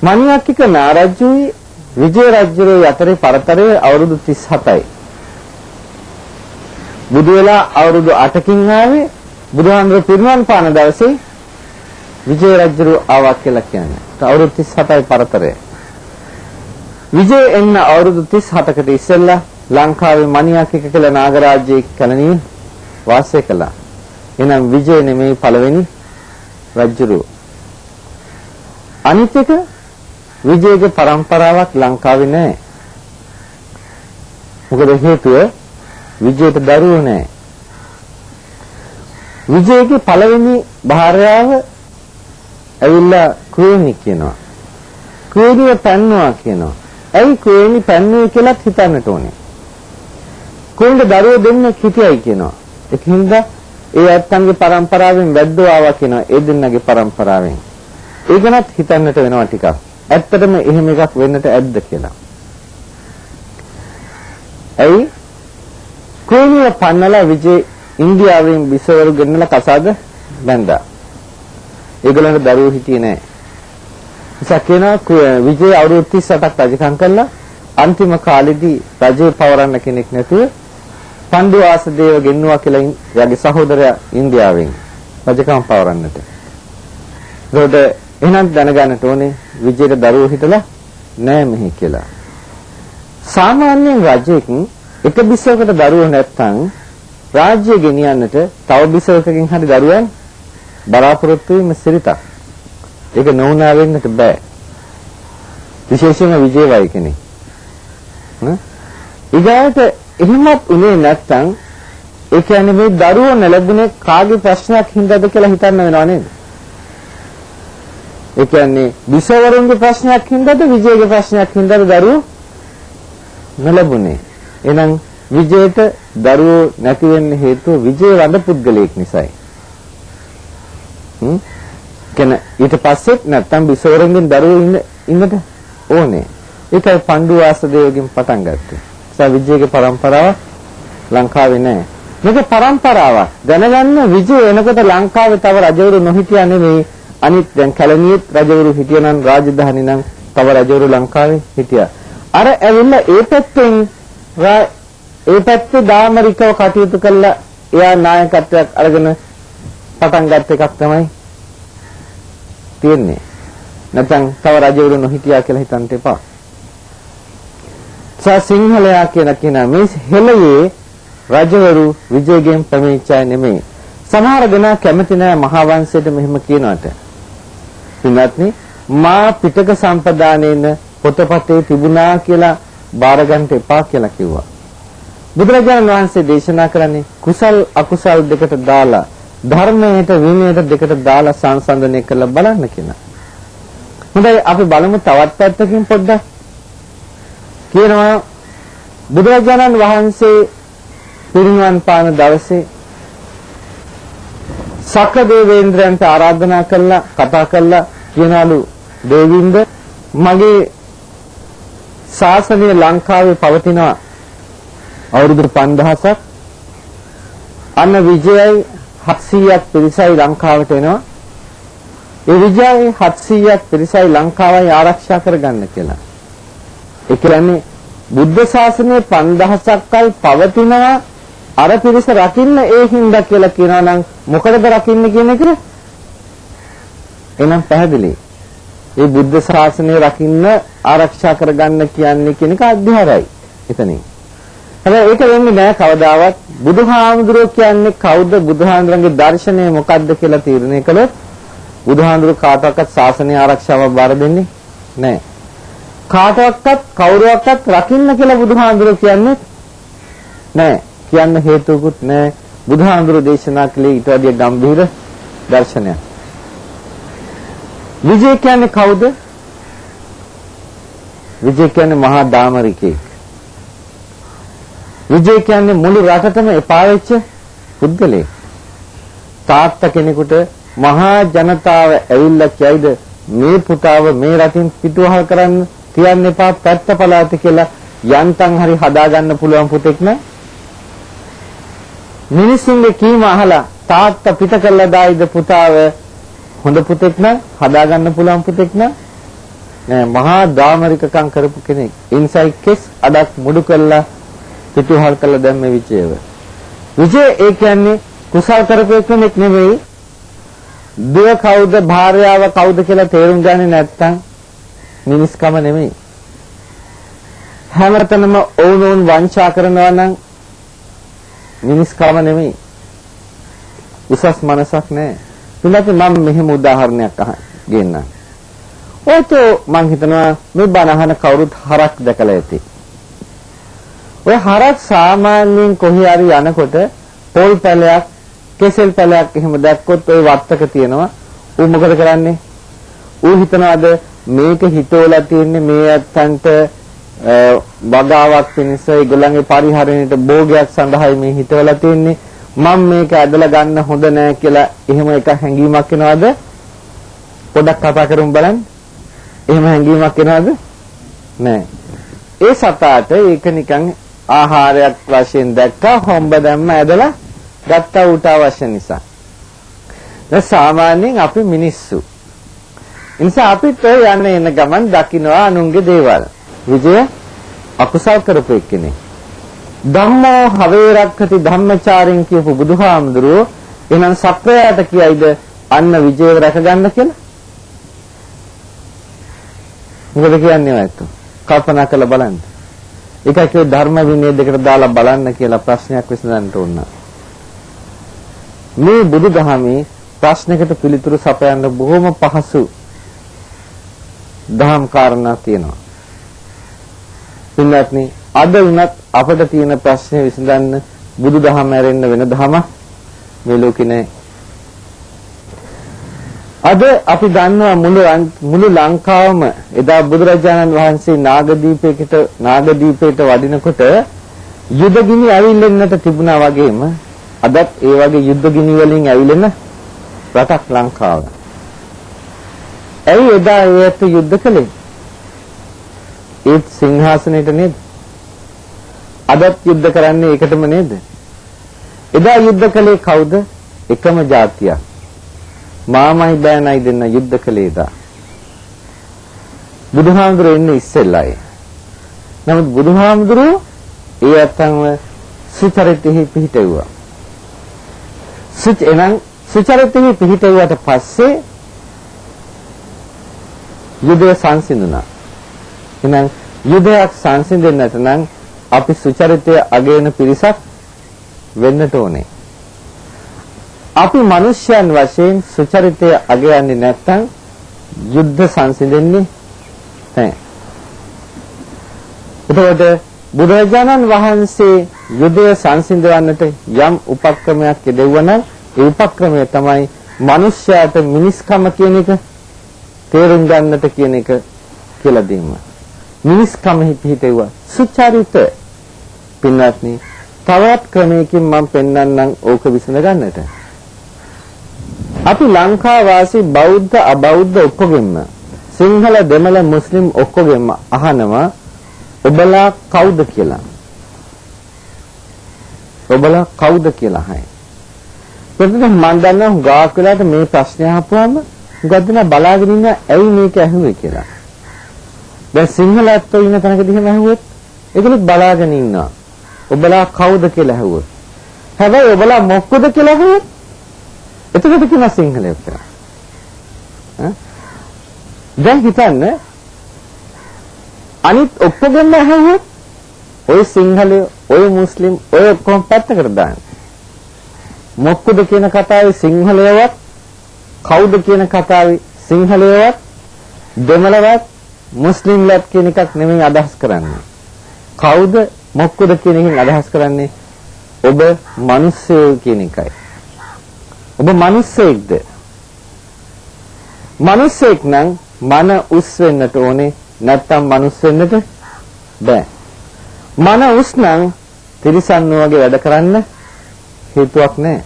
මණියක්තික නාරජුයි විජය රජුගේ අතරේ පරතරය අවුරුදු 37යි. බුදු වෙලා අවුරුදු 8කින් ආවේ බුදුහාමුදුරුවෝ පිරිනිවන් පාන දවසේ විජය රජු ආවා කියලා කියන්නේ. අවුරුදු 37යි පරතරය. විජය එන්න අවුරුදු 37කට ඉස්සෙල්ලා ලංකාවේ මණියක්කික කියලා නාගරාජ්‍යයේ කැලණියේ වාසය කළා. එහෙනම් විජය නෙමෙයි පළවෙනි රජු. අනිත් එක විජයගේ પરම්පරාවක් ලංකාවේ නැහැ. මොකද හේතුව විජයට දරුවෝ නැහැ. විජයගේ පළවෙනි භාර්යාව ඇවිල්ලා කුවේණි කියනවා. කුවේණිය පැන්නුවා කියනවා. ඇයි කුවේණි පැන්නුවේ කියලාත් හිතන්නට ඕනේ. කුවේණිට දරුවෝ දෙන්නෙක් හිටියයි කියනවා. ඒකින්ද ඒ ඇත්තන්ගේ પરම්පරාවෙන් වැද්දෝ ආවා කියනවා. ඒ දෙන්නගේ પરම්පරාවෙන්. ඒකනත් හිතන්නට වෙනවා ටිකක්. ඇත්තටම එහෙම එකක් වෙන්නට ඇද්ද කියලා. ඇයි කුවේණිය පන්නලා විජේ ඉන්දියාවෙන් විසවරු ගෙන්නලා කසාද බැඳා. ඒගොල්ලන්ට දරුවෝ හිටියේ නැහැ. ඉතින් විජේ අවුරුදු 38ක් රජකම් කළා. අන්තිම කාලෙදී රජේ පවරන්න කෙනෙක් නැතුව පණ්ඩු වාසදේව ගෙන්නුවා කියලා එයාගේ සහෝදරයා ඉන්දියාවෙන් රජකම් පවරන්නට. ඒකට එහෙනම් දැනගන්නට ඕනේ විජේට දරුවෝ හිටලා නැහැ මෙහි කියලා. සාමාන්‍යයෙන් රජෙක් එක බිසවකට දරුවෝ නැත්නම් රාජ්‍ය ගෙනියන්නට තව බිසවකකින් හරි දරුවන් බලාපොරොත්තු වීම සිරිතක්. ඒක නොවුනා වෙන්නට බෑ. විශේෂයෙන්ම විජේවයි කෙනෙක්. ඊගාට එහෙමත් උනේ නැත්නම් ඒ කියන්නේ මේ දරුවෝ නැලැබුණේ කාගේ ප්‍රශ්නයක් හින්දාද කියලා හිතන්න වෙනව නේද? ඒ කියන්නේ බිසවරුන්ගේ ප්‍රශ්නයක් හින්දාද විජේගේ ප්‍රශ්නයක් හින්දාද දරුවෝ නැලැබුණේ? එහෙනම් විජේට දරුවෝ නැති වෙන්න හේතුව විජේ වඳ පුද්ගලයෙක් නිසායි. කෙන ඊට පස්සෙත් නැත්තම් බිසවරුන්ගෙන් දරුවෝ ඉන්නට ඕනේ. ඒකයි පණ්ඩු වාසදේවගෙන් පටන් ගත්තේ. ඒ විජේගේ પરම්පරාව ලංකාවේ නැහැ. මේක પરම්පරාවක්. දැනගන්න විජේ එනකොට ලංකාවේ තව රජවරු නොහිටියා නෙමෙයි. අනිත් දැන් කැලණියෙත් රජවරු හිටියනම් රාජධානි නම් තව රජවරු ලංකාවේ හිටියා. අර ඇවිල්ලා ඒ පැත්තේ දාමරිකව කටයුතු කළා. එයා නායකත්වයක් අරගෙන පටන් ගත්ත එකක් තමයි තියෙන්නේ. නැත්නම් තව රජවරු නොහිටියා කියලා හිතන්න එපා. සිංහලයා කියන මේ හෙළයේ රජවරු විජයගෙන් පැමිණිච්චා නෙමෙයි. සමහර දෙනා කැමති නැහැ මහා වංශයට මෙහෙම කියනවට. පින්වත්නි මා පිටක සම්පදානේන පොතපතේ තිබුණා කියලා බාර ගන්න එපා කියලා කිව්වා. බුදුරජාණන් වහන්සේ දේශනා කරන්නේ කුසල් අකුසල් දෙකට දාලා ධර්මයට විනයට දෙකට දාලා සංසන්දනය කරලා බලන්න කියලා. හොඳයි අපි බලමු තවත් පැත්තකින් පොඩ්ඩක්. කියනවා බුදුරජාණන් වහන්සේ පිරිනිවන් පාන දවසේ සක්‍ර දේවේන්ද්‍රයන්ට ආරාධනා කළා කතා කළා කියනලු දේවින්ද මගේ ශාසනය ලංකාවේ පවතිනවා අවුරුදු 5000ක් අන්න විජයයි 700ක් පිරිසයි ලංකාවට එනවා ඒ විජයයි 700ක් පිරිසයි ලංකාවයි ආරක්ෂා කරගන්න කියලා. ඒ කියන්නේ බුද්ධ ශාසනය 5000ක්කල් පවතිනවා අර පිරිස රකින්න ඒ හින්දා කියලා කියනවා නම් මොකටද රකින්න කියන එක? එනම් පැහැදිලි. මේ බුද්ධ ශාසනය රකින්න ආරක්ෂා කරගන්න කියන්නේ කියන එක අධ්‍යාරයි. එතනින්. හැබැයි ඒක වෙන්නේ නැහැ කවදාවත්. බුදුහාමුදුරුවෝ කියන්නේ කවුද? බුදුහාමුදුරන්ගේ දර්ශනය මොකක්ද කියලා තීරණය කළොත් බුදුහාමුදුරුවෝ කාටවත් ශාසනය ආරක්ෂාව බාර දෙන්නේ නැහැ. කාටවත් කවුරුවක්වත් රකින්න කියලා බුදුහාමුදුරුවෝ කියන්නේ නැහැ. කියන්න හේතුකුත් නැහැ. බුදුහාමුදුරුවෝ දේශනා කළේ ඊට වඩා ගැඹීර දර්ශනයක්. විජය කියන්නේ කවුද? විජය කියන්නේ මහා දාමරිකෙක්. විජය කියන්නේ මුළු රටටම එපා වෙච්ච පුද්ගලයෙක්. තාත්තා කෙනෙකුට මහා ජනතාව ඇවිල්ලා කියයිද මේ පුතාව මේ රටින් පිටුවහල් කරන්න තියන්න එපා පැත්ත පළාත කියලා යන්තම් හරි හදාගන්න පුළුවන් පුතෙක් නෑ. මිනිස්සුන්ගේ කීම අහලා තාත්තා පිට කළා දායිද පුතාව හොඳ පුතෙක් නෑ හදාගන්න පුළුවන් පුතෙක් නෑ. මහා දාමරිකකම් කරපු කෙනෙක්. ඉන්සයි කෙස් අඩක් මුඩු කළා පිටුවහල් කළා දැන් මේ විජයව. විජය ඒ කියන්නේ කුසල් කරපු කෙනෙක් නෙවෙයි. දුව කවුද භාර්යාව කවුද කියලා තේරුම් ගන්නේ නැත්නම් මිනිස්කම නෙමෙයි. හැමතැනම ඕනෝන් වංචා කරනවා නම් මිනිස්කම නෙමෙයි. උසස් මනසක් නැහැ. ඊළඟට මම මෙහෙම උදාහරණයක් ගන්නම්. ඔතෝ මං හිතනවා මේ බණහන කවුරුත් හරක් දැකලා ඇති. ඔය හරක් සාමාන්‍යයෙන් කොහේ හරි යනකොට පොල් පැලයක් කෙසෙල් පැලයක් එහෙම දැක්කොත් ওই වත්තක තියෙනවා. ඌ මොකද කරන්නේ? ඌ හිතනවාද මේක හිතවලා තියන්නේ මේ ඇත්තන්ට වගාවක් පිණිස ඒගොල්ලන්ගේ පරිහරණයට භෝගයක් සඳහායි මේ හිතවලා තියන්නේ. මම මේක ඇදලා ගන්න හොඳ නෑ කියලා එහෙම එක හැඟීමක් එනවාද? පොඩක් කතා කරමු බලන්න. එහෙම හැඟීමක් එනවාද? නෑ. ඒ සතාට ඒක නිකන් ආහාරයක් වශයෙන් දැක්කා හොම්බ දැම්ම ඇදලා ගත්තා ඌට අවශ්‍ය නිසා. දැන් සාමාන්‍යයෙන් අපි මිනිස්සු. ඒ නිසා අපිත් යන්න එන ගමන් දකින්නවා අනුන්ගේ දේවල්. විජය අකුසල් කරපු එක්කෙනෙක්. ධම්මෝ හවේරක්ඛති ධම්මචාරින් කියපු බුදුහාමුදුරුවෝ එහෙනම් සත්වයාට කියයිද අන්න විජයව රැකගන්න කියලා? මොකද කියන්නේ නැත්තු? කල්පනා කරලා බලන්න. ඒකයි ධර්ම විනය දෙකට දාලා බලන්න කියලා ප්‍රශ්නයක් විසඳන්න ඕන. මේ බුදුදහමේ ප්‍රශ්නයකට පිළිතුරු සපයන්න බොහොම පහසු දහම් කාරණා තියෙනවා. පින්වත්නි අද වුණත් අපිට තියෙන ප්‍රශ්නේ විසඳන්න බුදුදහම ඇරෙන්න වෙන දහමක් මේ ලෝකේ නැහැ. අද අපි දන්නවා මුළු ලංකාවම එදා බුදුරජාණන් වහන්සේ නාගදීපයට වඩිනකොට යුදගිනි ඇවිල්ලෙන්නට තිබුණා වගේම අදත් ඒ වගේ යුද්ධගිනි වලින් ඇවිලෙන රටක් ලංකාව. ඇයි එදා ඒත් යුද්ධ කළේ? ඒත් සිංහාසනෙට නේද? අදත් යුද්ධ කරන්නේ ඒකටම නේද? එදා යුද්ධ කළේ කවුද? එකම ජාතියක්. මාමයි බෑනයි දෙන්න යුද්ධ කළේ එදා. බුදුහාමුදුරුවෝ ඉන්නේ ඉස්සෙල්ලායි. නමුත් බුදුහාමුදුරුවෝ ඒ අත්ංව සුචරිතෙහි පිහිටුවා. සුචරිතෙහි පිහිටුවාට පස්සේ යුදය සංසිඳුණා. එහෙනම් යුදයක් සංසිඳෙන්නට නම් අපි සුචරිතය අගයන පිරිසක් වෙන්නට ඕනේ. අපි මිනිස්යන් වශයෙන් සුචරිතය අගයන්නේ නැත්නම් යුද්ධ සංසිඳෙන්නේ නැහැ. එතකොට බුදුරජාණන් වහන්සේ යුදය සංසිඳවන්නට යම් උපක්‍රමයක් යෙදුවා නම් ඒ උපක්‍රමය තමයි මිනිස්යාට මිනිස්කම කියන එක තේරුම් ගන්නට කියන එක කියලා දෙන්න. මිනිස්කමෙහි පිහිටුවා සුචරිත. පින්වත්නි, තවත් ක්‍රමයකින් මම පෙන්වන්නම් ඕක විසඳ ගන්නට. අපි ලංකා වාසී බෞද්ධ අබෞද්ධ ඔක්කොගෙම සිංහල දෙමළ මුස්ලිම් ඔක්කොගෙම අහනවා ඔබලා කවුද කියලා. ඔබලා කවුද කියලා අහයි. එතකොට මම දන්නවා ගාක් වෙලාට මේ ප්‍රශ්නය අහපුවාම ගොඩන බලාගෙන ඉන්න ඇයි මේක ඇහුවේ කියලා. දැන් සිංහල ඇත්තෝ ඉන්න තැනකදී එහෙම ඇහුවොත් ඒගොල්ලෝ බලාගෙන ඉන්නවා. ඔබලා කවුද කියලා ඇහුවොත්. හැබැයි ඔබලා මොකද කියලා ඇහුවොත් එතකොට කියන සිංහලයක් කියලා. දැන් හිතන්න අනිත් ඔක්කොගෙම ඇහුවොත් ඔය සිංහලයේ ඔය මුස්ලිම් ඔය ඔක්කොම පැත්තකට දාන්න. මොකද කියන කතාවේ සිංහලයවත් කවුද කියන කතාවේ සිංහලයවත් දෙමළවත් මුස්ලිම්ලත් කියන එකක් නෙමෙයි අදහස් කරන්නේ. කවුද මොකද කියන එකෙන් අදහස් කරන්නේ ඔබ මිනිස්සෙක් කියන එකයි. ඔබ මිනිස්සෙක්ද? මිනිස්සෙක් නම් මන උස් වෙන්නට ඕනේ, නැත්තම් මිනිස් වෙන්නට බෑ. මන උස් නම් තිරිසන් වගේ වැඩ කරන්න හේතුවක් නැහැ.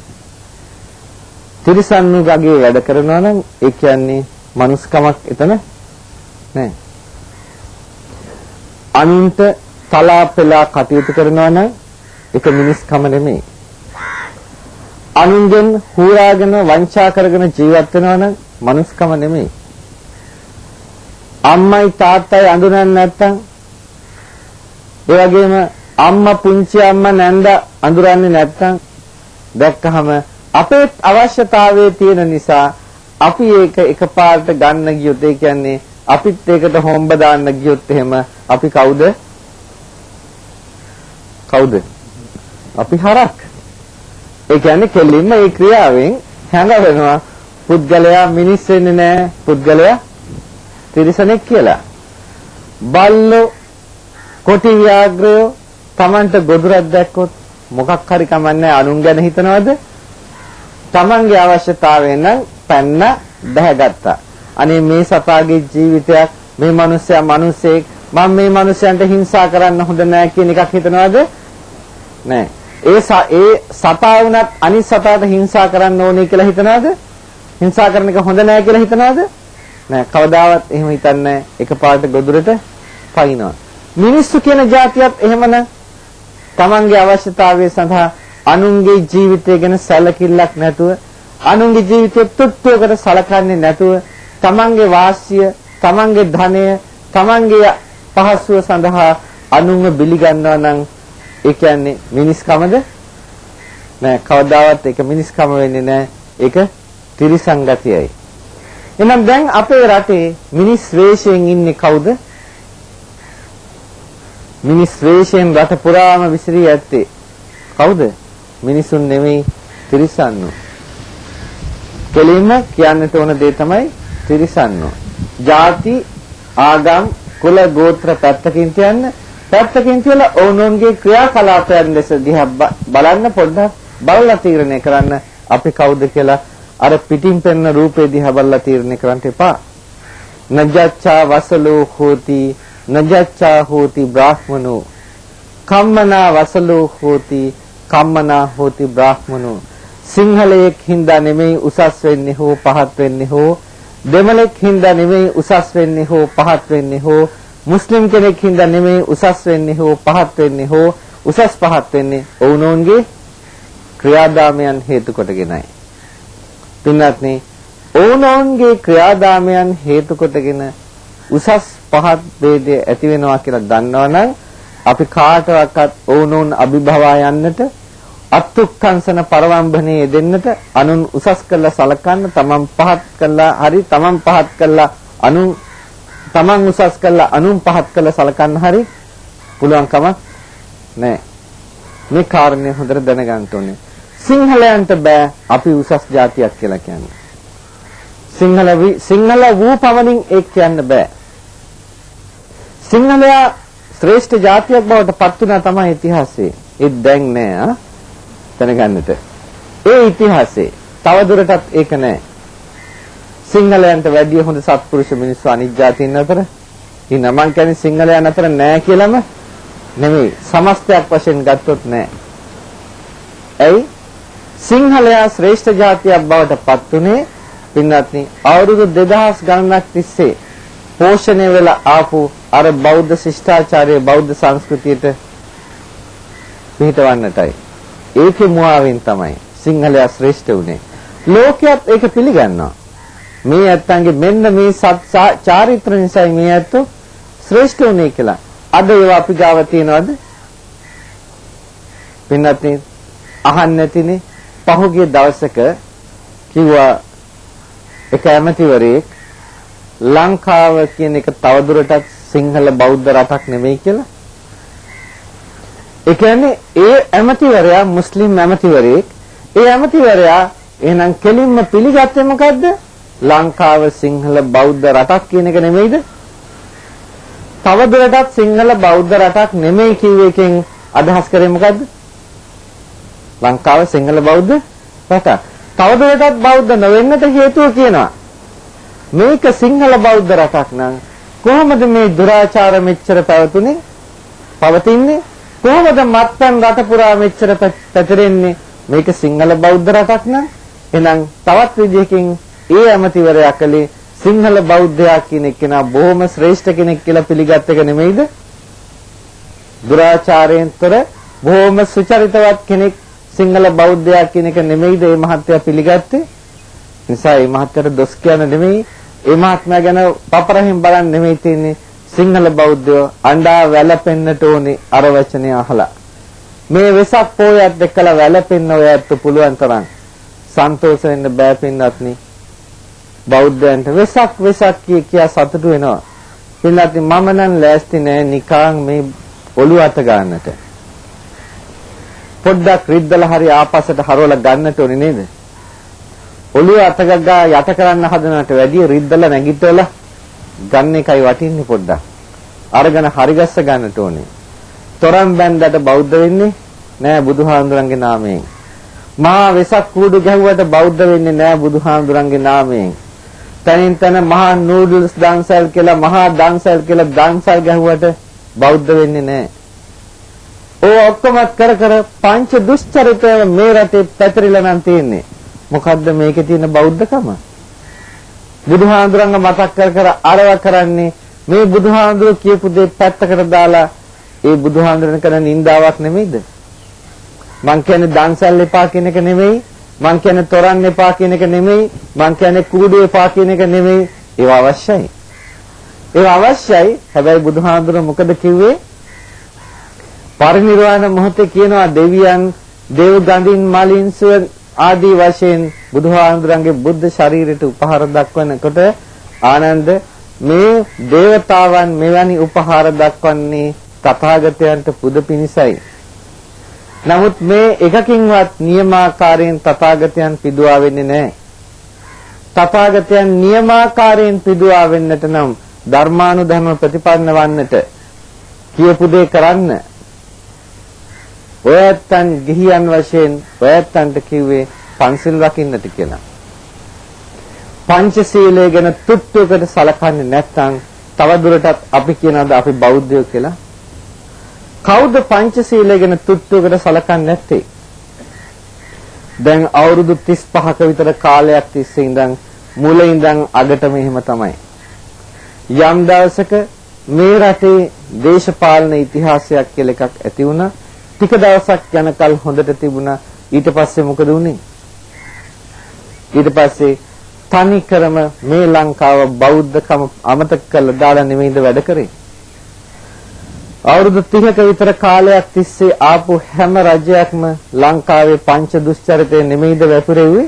තිරිසන් වගේ වැඩ කරනවා නම් ඒ කියන්නේ මනුස්සකමක් එතන නැහැ. අනින්ට තලාපෙලා කටයුතු කරනවා නම් ඒක මිනිස්කම නෙමෙයි. අනුන්ගෙන් හුරාගෙන වංචා කරගෙන ජීවත් වෙනවා නම් මනුස්සකම නෙමෙයි. අම්මයි තාත්තයි අඳුරන්නේ නැත්තම් ඒ වගේම අම්මා පුංචි අම්මා නැන්ද අඳුරන්නේ නැත්තම් දැක්කහම අපේ අවශ්‍යතාවයේ තියෙන නිසා අපි ඒක එකපාරට ගන්න ගියොත් ඒ කියන්නේ අපිත් ඒකට හොම්බ දාන්න ගියොත් එහෙම අපි කවුද? අපි හරක්. ඒ කියන්නේ කෙලින්ම ඒ ක්‍රියාවෙන් හැඟවෙනවා පුද්ගලයා මිනිස් වෙන්නේ නැහැ, පුද්ගලයා තිරිසනෙක් කියලා. බල්ලෝ කොටි ව්‍යාග්‍රයෝ Tamanට ගොදුරක් දැක්කොත් මොකක් හරි කමන්නේ අනුන් ගැන හිතනවද? Tamanගේ අවශ්‍යතාවයෙන් නම් පැන්න බැහැගත්තා. අනේ මේ සතාගේ ජීවිතයක්, මේ මිනිස්සයා මිනිසෙක්, මම මේ මිනිසයන්ට හිංසා කරන්න හොඳ නැහැ කියන එකක් හිතනවද? නැහැ. ඒ සතා වුණත් අනිත් සතාට හිංසා කරන්න ඕනේ කියලා හිතනවද? හිංසා කරන එක හොඳ නැහැ කියලා හිතනවද? නෑ, කවදාවත් එහෙම හිතන්නේ නැහැ. එකපාරට ගොදුරට පයින්නවා. මිනිස්සු කියන જાතියත් එහෙමනම් තමන්ගේ අවශ්‍යතාවය සඳහා අනුන්ගේ ජීවිතය ගැන සැලකිල්ලක් නැතුව, අනුන්ගේ ජීවිතය තුට්ටුවකට සලකන්නේ නැතුව, තමන්ගේ වාසිය, තමන්ගේ ධනය, තමන්ගේ පහසුව සඳහා අනුන්ව බිලි ගන්නවා නම් ඒ කියන්නේ මිනිස්කමද? නෑ, කවදාවත් ඒක මිනිස්කම වෙන්නේ නෑ. ඒක තිරිසන් ගතියයි. එහෙනම් දැන් අපේ රටේ මිනිස් වේශයෙන් ඉන්නේ කවුද? මිනිස් වේශයෙන් රට පුරාම විසිරී ඇත්තේ කවුද? මිනිසුන් නෙමෙයි, තිරිසන්නෝ. කෙලින්ම කියන්නට ඕන දේ තමයි තිරිසන්නෝ. ಜಾති, ආගම්, කුල, ගෝත්‍ර පැත්තකින් තියන්න. පැත්තකින් තියලා ඔවුන්ගේ ක්‍රියාකලාපයන් දැස දිහා බලන්න, පොඩ්ඩක් බලලා තීරණය කරන්න අපි කවුද කියලා. අර පිටින් පෙන්න රූපේ දිහා බලලා තීරණය කරන්න එපා. නජච්ඡා වසලෝ හෝති නජච්ඡා හෝති බ්‍රාහ්මනෝ කම්මනා වසලෝ හෝති කම්මනා හෝති බ්‍රාහ්මනෝ. සිංහලයෙක් හින්දා නෙමෙයි උසස් වෙන්නේ හෝ පහත් වෙන්නේ හෝ, දෙමළෙක් හින්දා නෙමෙයි උසස් වෙන්නේ හෝ පහත් වෙන්නේ හෝ, මුස්ලිම් කෙනෙක් හින්දා නෙමෙයි උසස් වෙන්නේ හෝ පහත් වෙන්නේ හෝ උසස් පහත් වෙන්නේ ඔවුනෝන්ගේ ක්‍රියාදාමයන් හේතු කොටගෙනයි. පින්වත්නි, ඔවුනෝන්ගේ ක්‍රියාදාමයන් හේතු කොටගෙන උසස් පහත් ભેදය ඇති වෙනවා කියලා දන්නවනම් අපි කාටවත් ඕනෝන් අභිභවා යන්නට අත්ුක්කංශන පරවම්බනේ දෙන්නට අනුන් උසස් කළා සලකන්න තමන් පහත් කළා හරි තමන් පහත් කළා අනුන් තමන් උසස් කළා අනුන් පහත් කළා සලකන්න හරි පුළුවන් කමක් නැහැ. මේ කාරණේ හොඳට දැනගන්න ඕනේ. සිංහලයන්ට බෑ අපි උසස් ජාතියක් කියලා කියන්නේ. සිංහල වූ පමණින් ඒක කියන්න බෑ. සිංහලයා ශ්‍රේෂ්ඨ ජාතියක් බවට පත් වුණා තමයි ඉතිහාසයේ. ඒ දැන් නෑ දැනගන්නට. ඒ ඉතිහාසයේ තවදුරටත් ඒක නෑ. සිංහලයන්ට වැඩි හොඳ සත්පුරුෂ මිනිස්සු අනිත් ජාතීන් අතර ඉන්න මං කියන්නේ සිංහලයන් අතර නෑ කියලාම නෙමෙයි සමස්තයක් වශයෙන් ගත්තොත් නෑ. ඇයි සිංහලයා ශ්‍රේෂ්ඨ ජාතියක් බවට පත් වුණේ පින්වත්නි අවුරුදු 2000 ගණනක් තිස්සේ පෝෂණය වෙලා ආපු අර බෞද්ධ ශිෂ්ටාචාරයේ බෞද්ධ සංස්කෘතියට පිටවන්නටයි. ඒකේ මුවාවෙන් තමයි සිංහලයා ශ්‍රේෂ්ඨ වුණේ. ලෝකයක් ඒක පිළිගන්නවා. මේ ඇත්තන්ගේ මෙන්න මේ චාරිත්‍ර නිසා මේ ඇත්තෝ ශ්‍රේෂ්ඨ වුණේ කියලා. අද ඒවා අපි ගාව තියනවද? පින්වත්නි අහන්න නැතිනේ. පහුගිය දවසක කිව්වා එක ඇමතිවරයෙක් ලංකාව කියන එක තවදුරටත් සිංහල බෞද්ධ රටක් නෙමෙයි කියලා. ඒ කියන්නේ ඒ ඇමතිවරයා මුස්ලිම් ඇමතිවරයෙක්. ඒ ඇමතිවරයා එහෙනම් කෙලින්ම පිළිගත්තේ මොකද්ද? ලංකාව සිංහල බෞද්ධ රටක් කියන එක නෙමෙයිද? තවදුරටත් සිංහල බෞද්ධ රටක් නෙමෙයි කියව එකෙන් අදහස් කරේ මොකද්ද? ලංකාව සිංහල බෞද්ධ රටක්. තවදුරටත් බෞද්ධ නොවෙන්නට හේතුව කියනවා. මේක සිංහල බෞද්ධ රටක් නම් කොහොමද මේ දුරාචාර මෙච්චර පවතින්නේ? කොහොමද මත්පැන් රට පුරා මෙච්චර පැතිරෙන්නේ? මේක සිංහල බෞද්ධ රටක් නම් එහෙනම් තවත් විදිහකින් ඒ ඇමතිවරයා කලේ සිංහල බෞද්ධයා කියන කෙනා බොහොම ශ්‍රේෂ්ඨ කෙනෙක් කියලා පිළිගත් එක නෙමෙයිද? දුරාචාරයෙන් තොර බොහොම සුචරිතවත් කෙනෙක් සිංහල බෞද්ධයා කියන එක නෙමෙයිද මේ මහත්තයා පිළිගත්තේ? නිසා මේ මහත්තයාට දොස් කියන්න නෙමෙයි, මේ මහත්මයා ගැන පපරහින් බලන්න නෙමෙයි තියෙන්නේ. සිංහල බෞද්ධයෝ අඬා වැළපෙන්නට ඕනේ අර වචනේ අහලා. මේ වෙසක් පොයත් දෙකලා වැළපෙන්න ඔයත් පුළුවන් තරම් සන්තෝෂ වෙන්න බෑ පින්වත්නි. බෞද්ධයන්ට වෙසක් කියා සතුටු වෙනවා. පින්වත්නි මම නම් ලෑස්ති නෑ නිකන් මේ ඔළුව අත ගන්නට. පොඩ්ඩක් රිද්දලා හරි ආපස්සට හරවලා ගන්නට ඕනේ නේද? ඔළුව අතගගා යට කරන්න හදනකට වැඩිය රිද්දලා නැගිටවලා ගන්න එකයි වටින්නේ පොඩ්ඩක්. අරගෙන හරිගස්ස ගන්නට ඕනේ. තොරන් බැන්දට බෞද්ධ වෙන්නේ නෑ බුදුහාඳුරන්ගේ නාමයෙන්. මහා වෙසක් කූඩු ගැහුවට බෞද්ධ වෙන්නේ නෑ බුදුහාඳුරන්ගේ නාමයෙන්. තනින් තන මහා නූඩල්ස් දන්සල් කියලා මහා දන්සල් කියලා දන්සල් ගැහුවට බෞද්ධ වෙන්නේ නෑ. ඔය ඔක්කොම කර පංච දුෂ්චරිතය මේ රටේ පැතිරිලා නම් තියෙන්නේ. මොකද්ද මේකේ තියෙන බෞද්ධකම? බුදුහාඳුරංග මතක් කර අරව කරන්නේ මේ බුදුහාඳුර කියපු දේ පැත්තකට දාලා ඒ බුදුහාඳුරන කරන නින්දාවක් නෙමෙයිද? මං කියන්නේ දන්සල් එපා කියන එක නෙමෙයි, මං කියන්නේ තොරන් එපා කියන එක නෙමෙයි, මං කියන්නේ කුඩු එපා කියන එක නෙමෙයි. ඒවා අවශ්‍යයි. ඒවා අවශ්‍යයි. හැබැයි බුදුහාඳුර මොකද කිව්වේ? පරිනිර්වාණ මොහොතේ කියනවා දෙවියන් දේව ගඳින් මලින් සුව ආදී වශයෙන් බුදුහාඳුරන්ගේ බුද්ධ ශරීරයට උපහාර දක්වනකොට ආනන්ද මේ දේවතාවන් මෙවැනි උපහාර දක්වන්නේ තථාගතයන්ට පුද පිණිසයි. නමුත් මේ එකකින්වත් නියමාකාරයෙන් තථාගතයන් පිදුවා වෙන්නේ නැහැ. තථාගතයන් නියමාකාරයෙන් පිදුවා වෙන්නට නම් ධර්මානුධර්ම ප්‍රතිපන්න වන්නට කියපු දේ කරන්න. ඔයත්තන් ගිහියන් වශයෙන් ඔයත්තන්ට කිව්වේ පන්සිල් රකින්නට කියලා. පංචශීලය ගැන තුට්ටුවකට සලකන්නේ නැත්නම් තවදුරටත් අපි කියනවාද අපි බෞද්ධයෝ කියලා? කවුද පංචශීලය ගැන තුට්ටුවකට සලකන්නේ නැත්තේ? දැන් අවුරුදු 35ක විතර කාලයක් තිස්සේ ඉඳන් මුල ඉඳන් අගට මෙහෙම තමයි. යම් දවසක මේ රටේ දේශපාලන ඉතිහාසයක් කියලා එකක් ඇති වුණා. ටික දවසක් යනකල් හොඳට තිබුණා. ඊට පස්සේ මොකද වුනේ? ඊට පස්සේ තනිකරම මේ ලංකාව බෞද්ධකම අමතක කරලා දාලා නෙමෙයිද වැඩ කරේ? අවුරුදු 30ක විතර කාලයක් තිස්සේ ආපු හැම රජයක්ම ලංකාවේ පංච දුස්චරිතය නෙමෙයිද වැපිරෙව්වේ?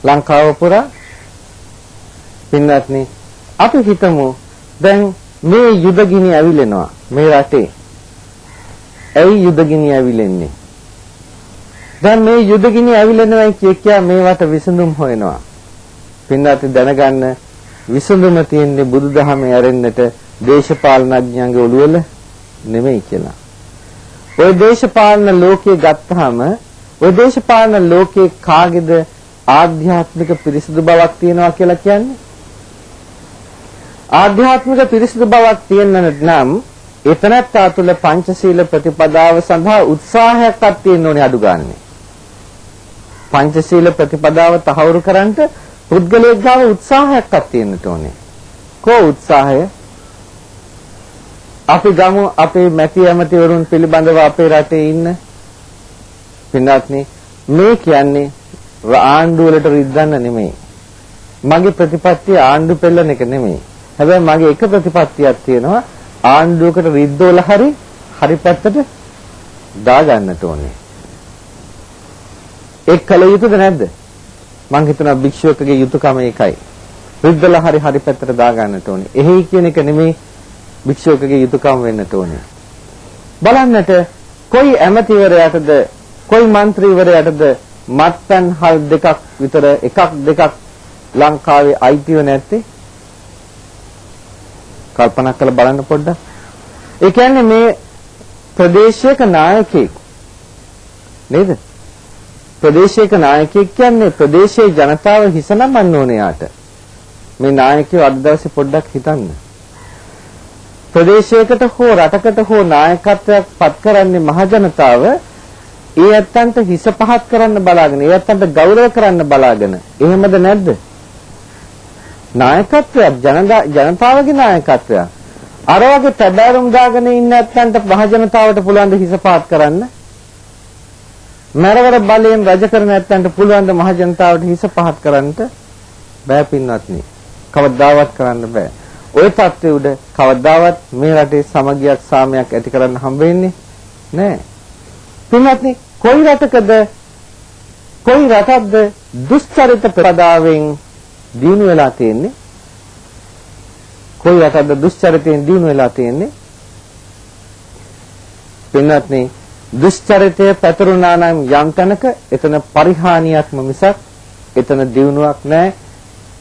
ලංකාව පුරා. පින්වත්නි, අපි හිතමු දැන් මේ යුදගිනි ඇවිලෙනවා මේ රටේ. ඇයි යුදගිනි ඇවිලෙන්නේ? දැන් මේ යුදගිනි ඇවිලෙනවා කිය මේවට විසඳුම් හොයනවා. පින්වත්නි දැනගන්න, විසඳුම තියෙන්නේ බුදුදහමේ ඇරෙන්නට දේශපාලනඥයන්ගේ ඔළුවල නෙමෙයි කියලා. ওই දේශපාලන ලෝකයේ ගත්තාම ওই දේශපාලන ලෝකයේ කාගේද ආධ්‍යාත්මික පිරිසිදු බවක් තියෙනවා කියලා කියන්නේ? ආධ්‍යාත්මික පිරිසිදු බවක් තියෙන්නට නම් එතනත්තා තුළ පංචශීල ප්‍රතිපදාව සඳහා උත්සාහයක්වත් තියෙන්න ඕනේ අඩු ගන්න. පංචශීල ප්‍රතිපදාව තහවුරු කරන්නට පුද්ගලයෙක් ගාව උත්සාහයක්වත් තියෙන්න ඕනේ. කෝ උත්සාහය? අපි ගමු අපේ මැති ඇමතිවරුන් පිළිබඳව අපේ රටේ ඉන්න පින්වත්නි, මේ කියන්නේ ආණ්ඩුව වලට රිද්දන්න නෙමෙයි. මගේ ප්‍රතිපත්තිය ආණ්ඩු පෙළන එක නෙමෙයි. හැබැයි මගේ එක ප්‍රතිපත්තියක් තියෙනවා, ආණ්ඩුවකට රිද්දෝල හරි පැත්තට දාගන්නට ඕනේ. ඒක කල යුතුද නැද්ද? මං හිතනවා භික්ෂුවකගේ යුතුයකම ඒකයි. රිද්දලා හරි පැත්තට දාගන්නට ඕනේ. එහෙයි කියන එක නෙමෙයි භික්ෂුවකගේ යුතුයකම වෙන්නට ඕනේ. බලන්නට කොයි ඇමතිවරයාටද කොයි മന്ത്രിවරයාටද මත්පැන් හල් දෙකක් විතර එකක් දෙකක් ලංකාවේ අයිතිව නැත්තේ? කල්පනා කරලා බලන්න පොඩ්ඩක්. ඒ කියන්නේ මේ ප්‍රදේශයක නායකයෙක් නේද? ප්‍රදේශයක නායකයෙක් කියන්නේ ප්‍රදේශයේ ජනතාව හිස නමන්න ඕනේ යාට. මේ නායකයෝ අද දවසේ පොඩ්ඩක් හිතන්න. ප්‍රදේශයකට හෝ රටකට හෝ නායකත්වයක් පත් කරන්නේ මහ ජනතාව. ඒ ඇත්තන්ට හිස පහත් කරන්න බලාගෙන, ඒ ඇත්තන්ට ගෞරව කරන්න බලාගෙන. එහෙමද නැද්ද? නායකත්වයක් ජනතාවගේ නායකත්වයක්. අර වගේ තැබෑරුම් දාගෙන ඉන්න ඇත්තන්ට මහ ජනතාවට පුළුවන් ද හිස පහත් කරන්න? මරවර බලයෙන් රජ කරන ඇත්තන්ට පුළුවන් ද මහ ජනතාවට හිස පහත් කරන්නට? බෑ පින්වත්නි. කවදාවත් කරන්න බෑ. ওই තත්ත්වයේ උඩ කවදාවත් මේ රටේ සමගියක් සාමයක් ඇති කරන්න හම්බ වෙන්නේ නෑ. පින්වත්නි, කොයි රටක්ද දුස්චරිත ප්‍රදාවෙන් දිනු වෙලා තියෙන්නේ? කොයි රටක්ද දුස්චරිතයෙන් දිනු වෙලා තියෙන්නේ? පින්වත්නි, දුස්චරිතය පැතුරුණා නම් යම් තැනක එතන පරිහානියක්ම මිසක් එතන දිනුවක් නෑ.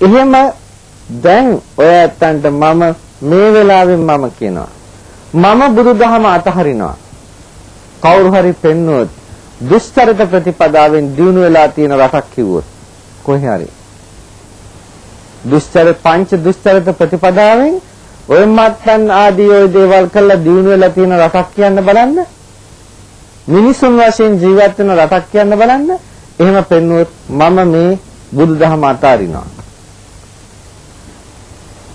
එහෙම දැන් ඔය ඇත්තන්ට මම මේ වෙලාවෙන් මම කියනවා, මම බුදුදහම අතහරිනවා. කවුරු හරි පෙන්වුවොත් දුස්චරිත ප්‍රතිපදාවෙන් දිනු වෙලා තියෙන රටක් කිව්වොත් කොහේ හරි පංච දුස්චරිත ප්‍රතිපදාවෙන් ඔය මත්පැන් ආදී ඔය දේවල් කළා දිනු වෙලා තියෙන රටක් කියන්න බලන්න. මිනිසුන් වශයෙන් ජීවත් වෙන රටක් කියන්න බලන්න. එහෙම පෙන්වුවොත් මම මේ බුදුදහම අතාරිනවා.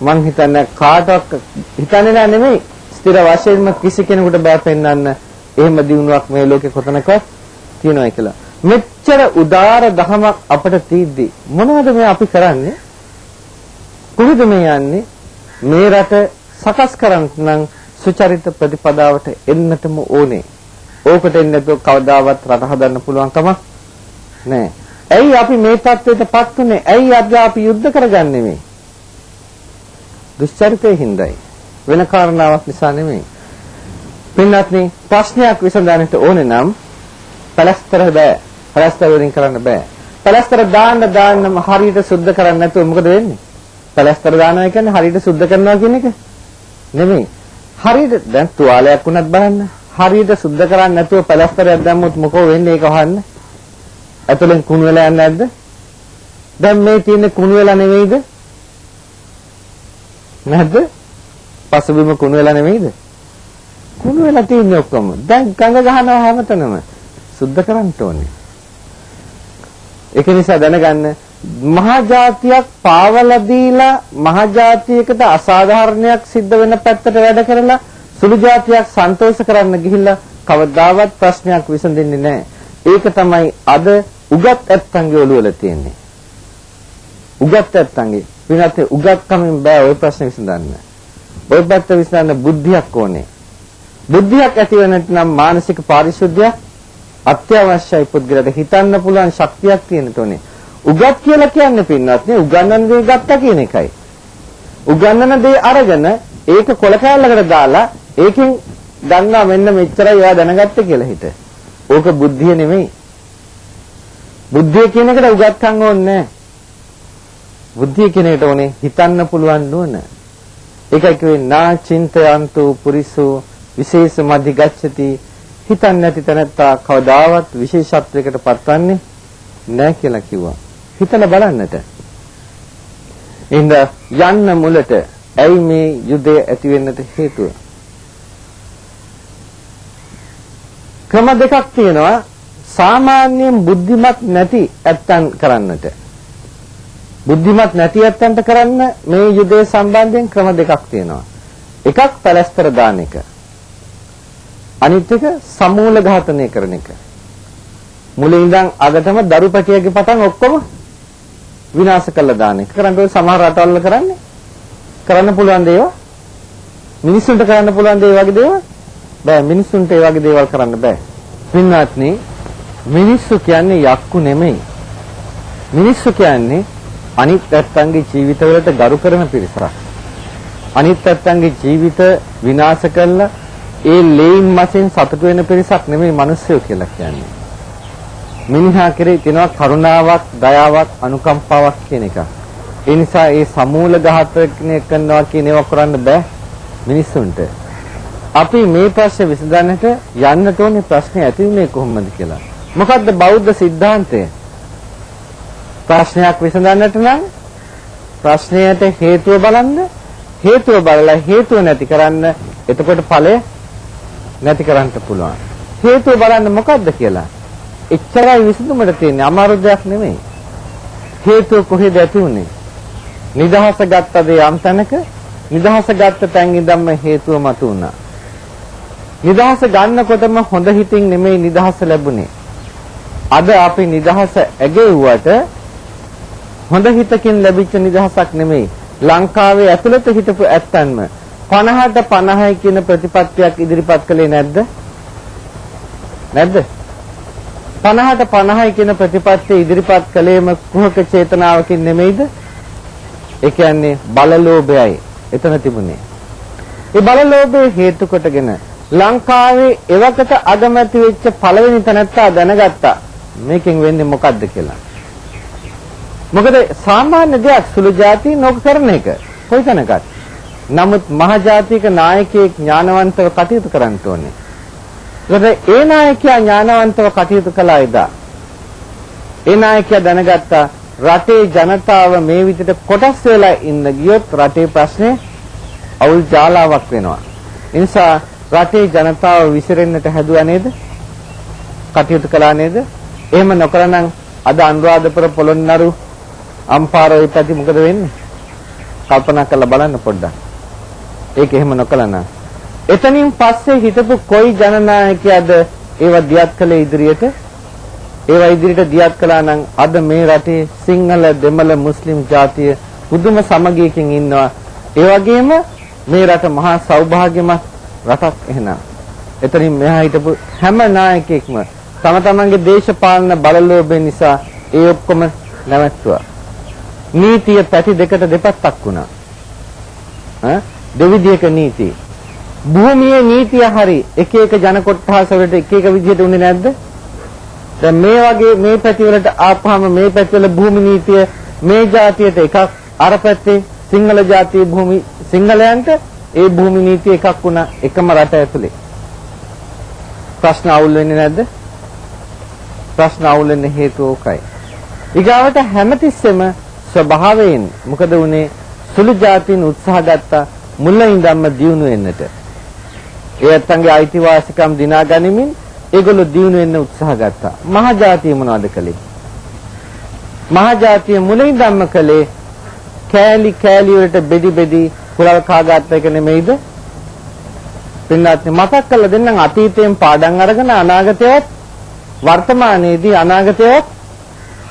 මං හිතන්නේ කාටවත් හිතන්නේ නැහැ නෙමෙයි, ස්ථිර වශයෙන්ම කිසි කෙනෙකුට බෑ පෙන්වන්න එහෙම දිනුවක් මේ ලෝකේ කොතනකවත් තියෙනවා කියලා. මෙච්චර උදාර දහමක් අපට තියෙද්දි මොනවද මේ අපි කරන්නේ? කොහෙද මේ යන්නේ? මේ රට සකස් කරන්න නම් සුචරිත ප්‍රතිපදාවට එන්නටම ඕනේ. ඕකට එන්නේ නැතුව කවදාවත් රට හදන්න පුළුවන් කමක් නැහැ. ඇයි අපි මේ තත්ත්වයටපත් උනේ? ඇයි අද අපි යුද්ධ කරගන්නේ මේ? දුස්චරිතයේ හිඳයි. වෙන කාරණාවක් නිසා නෙමෙයි. පින්වත්නි, ප්‍රශ්නයක් විසඳන්නට ඕනේ නම් පැලස්තර බෑ. පැලස්තර වලින් කරන්න බෑ. පැලස්තර දාන්නම හරියට සුද්ධ කරන්නේ නැතුව මොකද වෙන්නේ? පැලස්තර දානවා කියන්නේ හරියට සුද්ධ කරනවා කියන එක නෙමෙයි. හරියට දැන් තුවාලයක් වුණත් බලන්න. හරියට සුද්ධ කරන්නේ නැතුව පැලස්තරයක් දැම්මොත් මොකෝ වෙන්නේ? ඒක අහන්න. ඇතුලෙන් කුණු වෙලා යන්නේ නැද්ද? දැන් මේ තියෙන්නේ කුණු වෙලා නෙවෙයිද? නැද්ද? පසුබිම කුණු වෙලා නෙවෙයිද? කුණු වෙලා තියෙන්නේ ඔක්කොම. දැන් ගඟ ගහනවා හැමතැනම. සුද්ධ කරන්න ඕනේ. ඒක නිසා දැනගන්න, මහා ජාතියක් පාවලා දීලා මහා ජාතියකට අසාධාරණයක් සිද්ධ වෙන පැත්තට වැඩ කරලා සුළු ජාතියක් සන්තෝෂ කරන්න ගිහිල්ලා කවදාවත් ප්‍රශ්නයක් විසඳෙන්නේ නැහැ. ඒක තමයි අද උගත් ඇත්තන්ගේ ඔළුවල තියෙන්නේ. උගත් ඇත්තන්ගේ විනාතේ උගත්කමින් බෑ ওই ප්‍රශ්න විසඳන්න. ওই පැත්ත විසඳන්න බුද්ධියක් ඕනේ. බුද්ධියක් ඇති වෙන්නට නම් මානසික පාරිශුද්ධිය අත්‍යවශ්‍යයි. පුද්ගලයාට හිතන්න පුළුවන් ශක්තියක් තියෙන්න ඕනේ. උගත් කියලා කියන්නේ පින්වත්නි උගන්නන දේ ගත්තා කියන එකයි. උගන්නන දේ අරගෙන ඒක කොල කෑල්ලකට දාලා ඒකෙන් ගන්නවා මෙන්න මෙච්චරයි ඔයා දැනගත්තේ කියලා හිත. ඕක බුද්ධිය නෙමෙයි. බුද්ධිය කියන එකට උගත්කම් ඕනේ නැහැ. බුද්ධිය කියන එකට ඕනේ හිතන්න පුළුවන් නුවණ. ඒකයි කිව්වේ නා චින්තයන්තු පුරිසු විශේෂ මධි ගච්ඡති. හිතන්නේ නැති තැනත්තා කවදාවත් විශේෂත්වයකට පත්වන්නේ නැහැ කියලා කිව්වා. හිතලා බලන්නට. එහෙනම් යන්න මුලට ඇයි මේ යුදය ඇති වෙන්නට හේතුව? ක්‍රම දෙකක් තියෙනවා සාමාන්‍යයෙන් බුද්ධිමත් නැති ඇත්තන් කරන්නට. බුද්ධිමත් නැති ඇත්තන්ට කරන්න මේ යුදය සම්බන්ධයෙන් ක්‍රම දෙකක් තියෙනවා. එකක් පැලස්තර දාන එක. අනිත් එක සමූල ඝාතනය කරන එක. මුලින් ඉඳන් අගටම දරු පැටියගේ පටන් ඔක්කොම විනාශ කළා දාන එක. කරන්නේ සමහර රටවල් කරන්න පුළුවන් දේවල් මිනිස්සුන්ට කරන්න පුළුවන් දේ වගේ දේවල් බෑ. මිනිස්සුන්ට ඒ වගේ දේවල් කරන්න බෑ. පින්වත්නි මිනිස්සු කියන්නේ යක්කු නෙමෙයි. මිනිස්සු කියන්නේ අනිත් පැත්තන්ගේ ජීවිතවලට ගරු කරන පිරිසක්. අනිත් පැත්තන්ගේ ජීවිත විනාශ කළා ඒ ලේන් මාසෙන් සතුට වෙන පිරිසක් නෙමෙයි මිනිස්සු කියලා කියන්නේ. මිනිහා කෙරේ තියෙනවා කරුණාවක්, දයාවක්, අනුකම්පාවක් කියන එක. ඒ නිසා ඒ සමූල ඝාතනය කරනවා කියන ඒවා කරන්න බෑ මිනිස්සුන්ට. අපි මේ ප්‍රශ්නේ විසඳන්නට යන්නට ඕනේ ප්‍රශ්නේ ඇති වෙන්නේ කොහොමද කියලා. මොකද්ද බෞද්ධ સિદ્ધාන්තය? ප්‍රශ්නයක් විසඳන්නට නම් ප්‍රශ්නයට හේතුව බලන්න, හේතුව බලලා හේතුව නැති කරන්න, එතකොට ඵලය නැති කරන්න පුළුවන්. හේතුව බලන්න මොකද්ද කියලා. එච්චරයි විසඳුමට තියෙන්නේ. අමාරු දෙයක් නෙමෙයි. හේතුව කොහෙද ඇති උනේ? නිදහස ගත්තද යම් තැනක නිදහස ගත්ත තැන් ඉඳන්ම හේතුව මතු වුණා. නිදහස ගන්නකොටම හොඳ හිතින් නෙමෙයි නිදහස ලැබුණේ. අද අපි නිදහස ඇගෙව්වට හොඳ හිතකින් ලැබිච්ච නිදහසක් නෙමෙයි. ලංකාවේ ඇතුළත හිටපු ඇත්තන්ම 50ට 50යි කියන ප්‍රතිපත්තියක් ඉදිරිපත් කළේ නැද්ද? නැද්ද? 50ට 50යි කියන ප්‍රතිපත්තිය ඉදිරිපත් කළේම කුහක චේතනාවකින් නෙමෙයිද? ඒ කියන්නේ බලලෝභයයි එතන තිබුණේ. ඒ බලලෝභය හේතු කොටගෙන ලංකාවේ එවකට අගමැති වෙච්ච පළවෙනි තැනත්තා දැනගත්තා මේකෙන් වෙන්නේ මොකද්ද කියලා. මොකද සාමාන්‍ය දෙයක් සුළු ජාතිය නොක කරන එක කොයිතැනකත්. නමුත් මහ ජාතික නායකයෙක් ඥානවන්තව කටයුතු කරන්න ඕනේ. ඒකට ඒ නායකයා ඥානවන්තව කටයුතු කළා එදා. ඒ නායකයා දැනගත්තා රටේ ජනතාව මේ විදිහට කොටස් වෙලා ඉන්න ගියොත් රටේ ප්‍රශ්නේ අවුල් ජාලාවක් වෙනවා. ඒ නිසා රටේ ජනතාව විසිරෙන්නට හැදුවා නේද? කටයුතු කළා නේද? එහෙම නොකරනම් අද අනුරාධපුර පොළොන්නරු අම්පාර ওই පැති මොකද වෙන්නේ? කල්පනා කරලා බලන්න පොඩ්ඩක්. ඒක එහෙම නොකළා. එතනින් පස්සේ හිටපු කොයි ජනනායකයාද ඒව දියත් කළේ ඉදිරියට? ඒවා ඉදිරියට දියත් කළා නම් අද මේ රටේ සිංහල, දෙමළ, මුස්ලිම් ජාතිය පුදුම සමගියකින් ඉන්නවා. ඒ වගේම මේ රට මහා සෞභාග්‍යමත් රටක් එහෙනම්. එතනින් මෙහා හිටපු හැම නායකයෙක්ම තම තමන්ගේ දේශපාලන බලලෝභය නිසා ඒ ඔක්කොම නැවැත්තුවා. නීතිය පැති දෙකට දෙපැත්තක් වුණා. දෙවිදියක නීතිය. භූමියේ නීතිය හරි එක එක ජන කොට්ටාස වලට එක එක විදිහට උනේ නැද්ද? දැන් මේ වගේ මේ පැති වලට ආපුවාම මේ පැති වල භූමි නීතිය මේ જાතියට එකක්, අර පැත්තේ සිංහල ජාතියේ භූමි සිංහලයන්ට ඒ භූමි නීතිය එකක් වුණා එකම රට ඇතුලේ. ප්‍රශ්න අවුල් වෙන්නේ නැද්ද? ප්‍රශ්න අවුල් වෙන්න හේතුව උකයි. ඊගාවට හැමතිස්සෙම ස්වභාවයෙන් මොකද උනේ? සුළු ජාතීන් උත්සාහ ගත්තා මුලින් ඉඳන්ම දියුණු වෙන්නට. ඒ ඇත්තන්ගේ අයිතිවාසිකම් දිනා ගනිමින් ඒගොල්ලෝ දියුණු වෙන්න උත්සාහ ගත්තා. මහ ජාතිය මොනවද කළේ? මහ ජාතිය මුලින් ඉඳන්ම කළේ කෑලි කෑලි වලට බෙදි බෙදි කුලල් කාගත්ත එක නෙමෙයිද? පින්නාත් මතක් කරලා දෙන්නම් අතීතයෙන් පාඩම් අරගෙන අනාගතයත් වර්තමානයේදී අනාගතයත්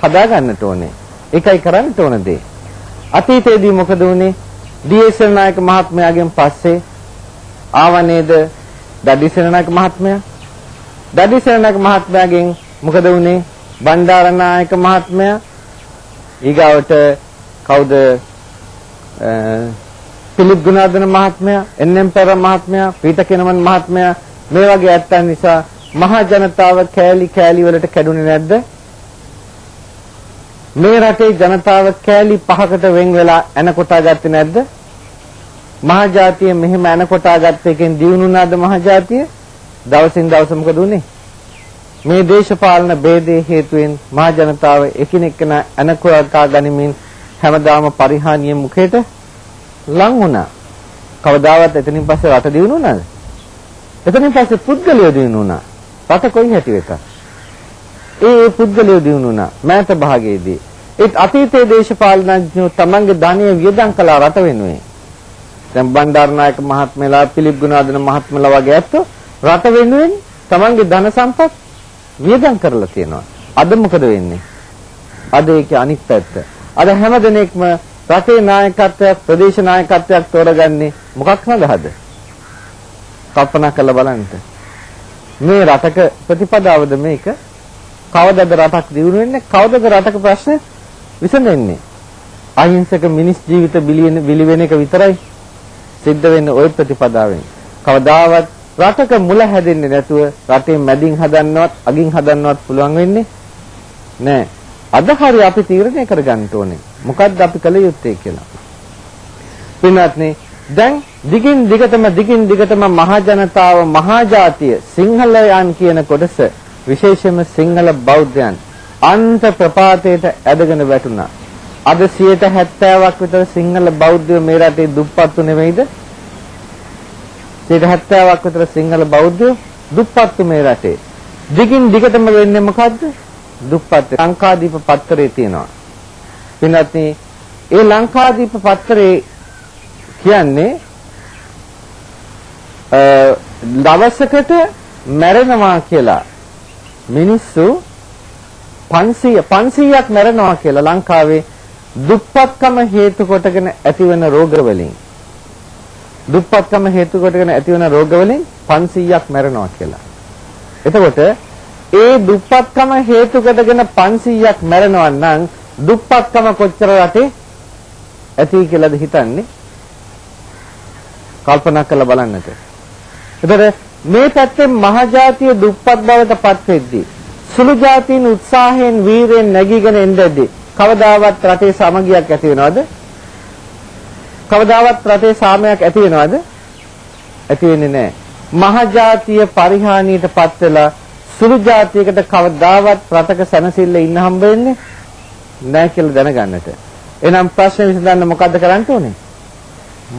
හදා ගන්නට ඕනේ. ඒකයි කරන්න ඕන දේ. අතීතයේදී මොකද වුනේ? ඩී.එස්.එල් නායක මහත්මයාගෙන් පස්සේ ආව නේද දඩිසේනායක මහත්මයා. දඩිසේනායක මහත්මයාගෙන් මොකද වුනේ? බණ්ඩාරනායක මහත්මයා ඊගාවට කවුද? පිලිප් ගුණාර්දන මහත්මයා, එන්.එම්. පෙරේරා මහත්මයා, පීටකෙනමන් මහත්මයා මේ වගේ ඇත්තන් නිසා මහා ජනතාව කෑලි කෑලි වලට කැඩුනේ නැද්ද? මේ රටේ ජනතාව කෑලි පහකට වෙන් වෙලා එන කොටා ගත්තේ නැද්ද? මහා ජාතිය මෙහෙම එන කොටා ගත්ත එකෙන් දිනුනාද මහා ජාතිය? දවසින් දවස මොකද උනේ? මේ දේශපාලන ભેදයේ හේතුවෙන් මහා ජනතාව එකිනෙකන එන කොටා ගනිමින් හැමදාම පරිහානිය මුඛයට ලං වුණා. කවදාවත් එතනින් පස්සේ රට දිනුනාද? එතනින් පස්සේ පුද්ගලයෝ දිනුනා. රට කොයි හැටි එක? ඒ පුද්ගලයෝ දිනුනා මෑත භාගයේදී. ඒත් අතීතයේ දේශපාලනඥයෝ තමන්ගේ ධනය වියදම් කළා රට වෙනුවෙන්. දැන් බණ්ඩාරනායක මහත්මයලා, පිලිප් ගුණාර්දන මහත්මයලා වගේ ඇත්තෝ රට වෙනුවෙන් තමන්ගේ ධන සම්පත් වියදම් කරලා තියෙනවා. අද මොකද වෙන්නේ? අද ඒකේ අනිත් පැත්ත. අද හැම දිනෙකම රටේ නායකත්වයක්, ප්‍රදේශ නායකත්වයක් තෝරගන්නේ මොකක් සඳහාද? කල්පනා කරලා බලන්න. මේ රටක ප්‍රතිපදාවද මේක? කවදද රටක් දියුණු වෙන්නේ? කවදද රටක ප්‍රශ්න විසඳෙන්නේ? අහිංසක මිනිස් ජීවිත බිලි වෙන එක විතරයි සිද්ධ වෙන්නේ ওই ප්‍රතිපදාවෙන්. කවදාවත් රටක මුල හැදෙන්නේ නැතුව රටේ මැදින් හදන්නවත් අගින් හදන්නවත් පුළුවන් වෙන්නේ නැහැ. අද හරි අපි තීරණය කරගන්න ඕනේ. මොකද්ද අපි කළ යුත්තේ කියලා. පින්වත්නි, දැන් දිගින් දිගටම මහා ජනතාව, මහා ජාතිය, සිංහලයන් කියන කොටස, විශේෂයෙන්ම සිංහල බෞද්ධයන් අන්ත ප්‍රපාතයට ඇදගෙන වැටුණා. අද 70%ක් විතර සිංහල බෞද්ධයෝ මේ රටේ දුප්පත්තු නෙවෙයිද? 70%ක් විතර සිංහල බෞද්ධයෝ දුප්පත්තු මේ රටේ. දිගින් දිගටම වෙන්නේ මොකද්ද? දුප්පත්. ලංකාදීප පත්තරේ තියෙනවා. පින්වත්නි, ඒ ලංකාදීප පත්තරේ කියන්නේ දවසකට මැරෙනවා කියලා මිනිස්සු 500ක් මැරෙනවා කියලා ලංකාවේ දුප්පත්කම හේතු කොටගෙන ඇතිවන රෝග වලින්. දුප්පත්කම හේතු කොටගෙන ඇතිවන රෝග වලින් 500ක් මැරෙනවා කියලා. එතකොට ඒ දුප්පත්කම හේතු කොටගෙන 500ක් මැරෙනවා නම් දුප්පත්කම කොච්චර රටේ ඇති කියලාද හිතන්නේ? කල්පනා කරලා බලන්නට. එතකොට මේ පැත්තේ මහජාතිය දුප්පත් බවට පත් වෙද්දී සුළු ජාතීන් උත්සාහයෙන් වීරයෙන් නැගීගෙන එන්නදී කවදාවත් රටේ සමගියක් ඇති වෙනවද? කවදාවත් රටේ සාමයක් ඇති වෙනවද? ඇති වෙන්නේ නැහැ. මහජාතිය පරිහානියට පත් වෙලා සුළු ජාතියකට කවදාවත් රටක සැනසෙල්ල ඉන්න හම්බ වෙන්නේ නැහැ කියලා දැනගන්නට. එහෙනම් ප්‍රශ්නේ විසඳන්න මොකද්ද කරන්න ඕනේ?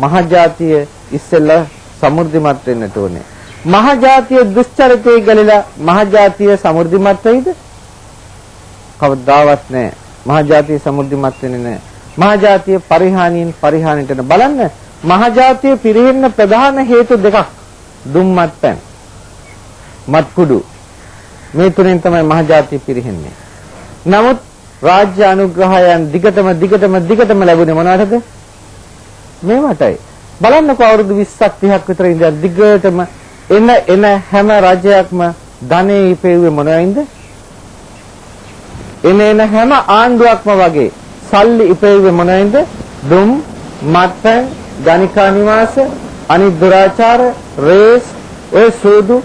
මහජාතිය ඉස්සෙල්ලා සමෘද්ධිමත් වෙන්නට ඕනේ. මහජාතිය දුෂ්චරිතයේ ගලලා මහජාතිය සමෘද්ධිමත් වෙයිද? කවදාවත් නැහැ. මහජාතිය සමෘද්ධිමත් වෙන්නේ නැහැ. මහජාතිය පරිහානියට බලන්න. මහජාතිය පිරෙන්න ප්‍රධාන හේතු දෙකක්. දුම්මත් පැන්, මත්කුඩු. මේ තුනෙන් තමයි මහජාතිය පිරෙන්නේ. නමුත් රාජ්‍ය අනුග්‍රහයන් දිගටම ලැබුණේ මොනවටද? මේවටයි. බලන්නකෝ අවුරුදු 20ක් 30ක් විතර ඉඳලා දිගටම එන හැම රජයක්ම ධනෙ ඉපෙව්වේ මොනවයින්ද? එන හැම ආණ්ඩුවක්ම වගේ සල්ලි ඉපෙව්වේ මොනවයින්ද? දුම්, මත්පැන්, ගණිකා නිවාස, අනිත් දුරාචාර, රේස්, ඔය සූදු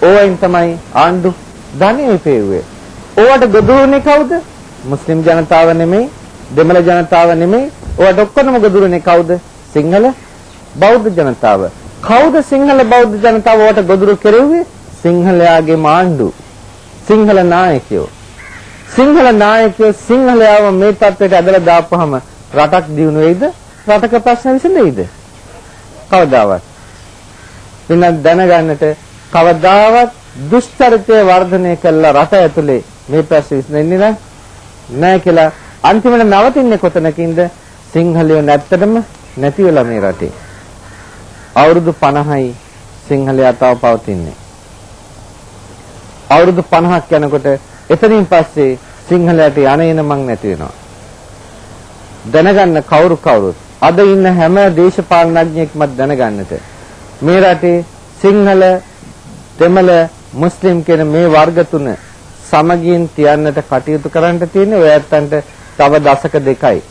ඕවෙන් තමයි ආණ්ඩු ධනෙ ඉපෙව්වේ. ඕවට ගොදුරුනේ කවුද? මුස්ලිම් ජනතාව නෙමෙයි, දෙමළ ජනතාව නෙමෙයි. ඕවට ඔක්කොම ගොදුරුනේ කවුද? සිංහල බෞද්ධ ජනතාව. කවුද සිංහල බෞද්ධ ජනතාව වට ගොදුරු කෙරුවේ? සිංහලයාගේ ආණ්ඩු. සිංහල නායකයෝ. සිංහල නායකයෝ සිංහලයාව මේ තත්ත්වයට ඇදලා දාපුවම රටක් දියුණු වෙයිද? රටක ප්‍රශ්න විසඳෙයිද? කවදාවත්. වෙනත් දැනගන්නට කවදාවත් දුෂ්චරිතය වර්ධනය කළා රට ඇතුලේ මේ ප්‍රශ්න විසඳෙන්නේ නැහැ කියලා අන්තිමට නවතින්නේ කොතනකින්ද? සිංහලයෝ නැත්තටම නැති වෙලා මේ රටේ. අවුරුදු 50යි සිංහලයා තව පවතින්නේ. අවුරුදු 50ක් යනකොට එතනින් පස්සේ සිංහලයට යන මං නැති වෙනවා. දැනගන්න කවුරුත් අද ඉන්න හැම දේශපාලනඥයෙක්ම දැනගන්නට මේ රටේ සිංහල දෙමළ මුස්ලිම් කියන මේ වර්ග තුන සමගින් තියන්නට කටයුතු කරන්න තියෙන්නේ ඔය ඇත්තන්ට තව දශක දෙකයි.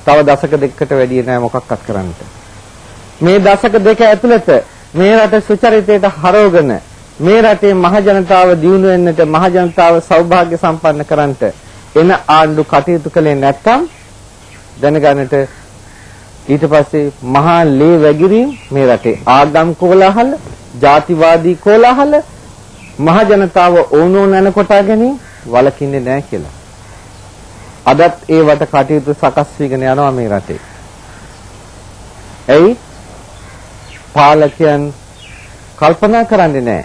තව දශක දෙකකට වැඩිය නෑ මොකක්වත් කරන්නට. මේ දශක දෙක ඇතුළත මේ රට සුචරිතයට හරවගෙන මේ රටේ මහ ජනතාව දියුණු වෙන්නට මහ ජනතාව සෞභාග්‍ය සම්පන්න කරන්නට එන ආණ්ඩු කටයුතු කළේ නැත්නම් දැනගන්නට ඊට පස්සේ මහා ලේ වැගිරීම් මේ රටේ ආගම් කෝලාහල, ජාතිවාදී කෝලාහල මහ ජනතාව ඕනෝන යන කොටා ගැනීම වලකින්නේ නැහැ කියලා. අදත් ඒ වට කටයුතු සකස් වීගෙන යනවා මේ රටේ. එයි පාලකයන් කල්පනා කරන්නේ නැහැ.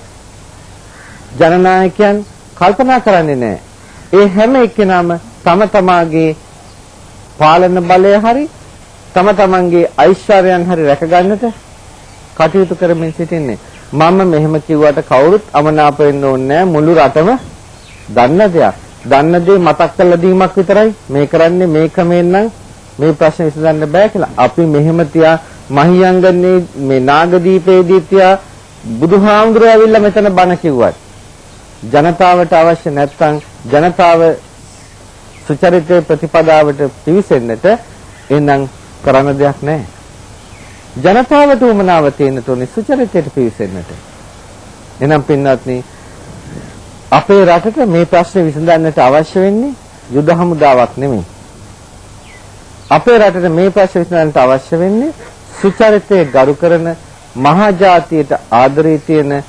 ජනනායකයන් කල්පනා කරන්නේ නැහැ. ඒ හැම එක්කෙනාම තම තමාගේ පාලන බලය හරි තම තමන්ගේ ඓශ්වර්යයන් හරි රැකගන්නට කටයුතු කරමින් සිටින්නේ. මම මෙහෙම කිව්වට කවුරුත් අමනාප වෙන්න ඕනේ නැහැ. මුළු රටම දන්න දෙයක්. දන්න දේ මතක් කරලා දීමක් විතරයි මේ කරන්නේ. මේ ක්‍රමෙන් නම් මේ ප්‍රශ්න විසඳන්න බෑ කියලා. අපි මෙහෙම තියා මහියංගනේ මේ නාගදීපේදී තියා බුදුහාමුදුරුවෝ ඇවිල්ලා මෙතන බණ කිව්වත් ජනතාවට අවශ්‍ය නැත්නම් ජනතාව සුචරිතේ ප්‍රතිපදාවට පිවිසෙන්නට එනම් කරන්න දෙයක් නැහැ. ජනතාවට උමනාව තියෙන තෝනේ සුචරිතයට පිවිසෙන්නට. එනම් පින්වත්නි අපේ රටට මේ ප්‍රශ්නේ විසඳන්නට අවශ්‍ය වෙන්නේ යුද හමුදාවක් නෙමෙයි. අපේ රටට මේ ප්‍රශ්නේ විසඳන්නට අවශ්‍ය වෙන්නේ සුචරිතයේ ගරු කරන මහා ජාතියට ආදරේ තියෙන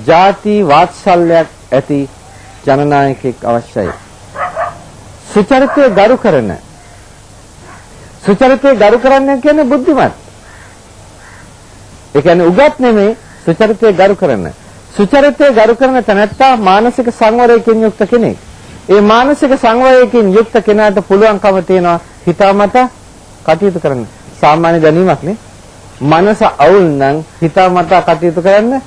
ජාති වාත්සල්‍යයක් ඇති ජනනායකයෙක් අවශ්‍යයි. සුචරිතයේ ගරු කරන සුචරිතයේ ගරු කරන්නේ කියන්නේ බුද්ධිමත්. ඒ කියන්නේ උගත් නෙමෙයි සුචරිතයේ ගරු කරන. සුචරිතයේ ගරු කරන තැනැත්තා මානසික සංවරයකින් යුක්ත කෙනෙක්. ඒ මානසික සංවරයකින් යුක්ත කෙනාට පුළුවන්කම තියෙනවා හිතාමතා කටයුතු කරන්න. සාමාන්‍ය දැනීමක් නේ. මනස අවුල් නම් හිතාමතා කටයුතු කරන්න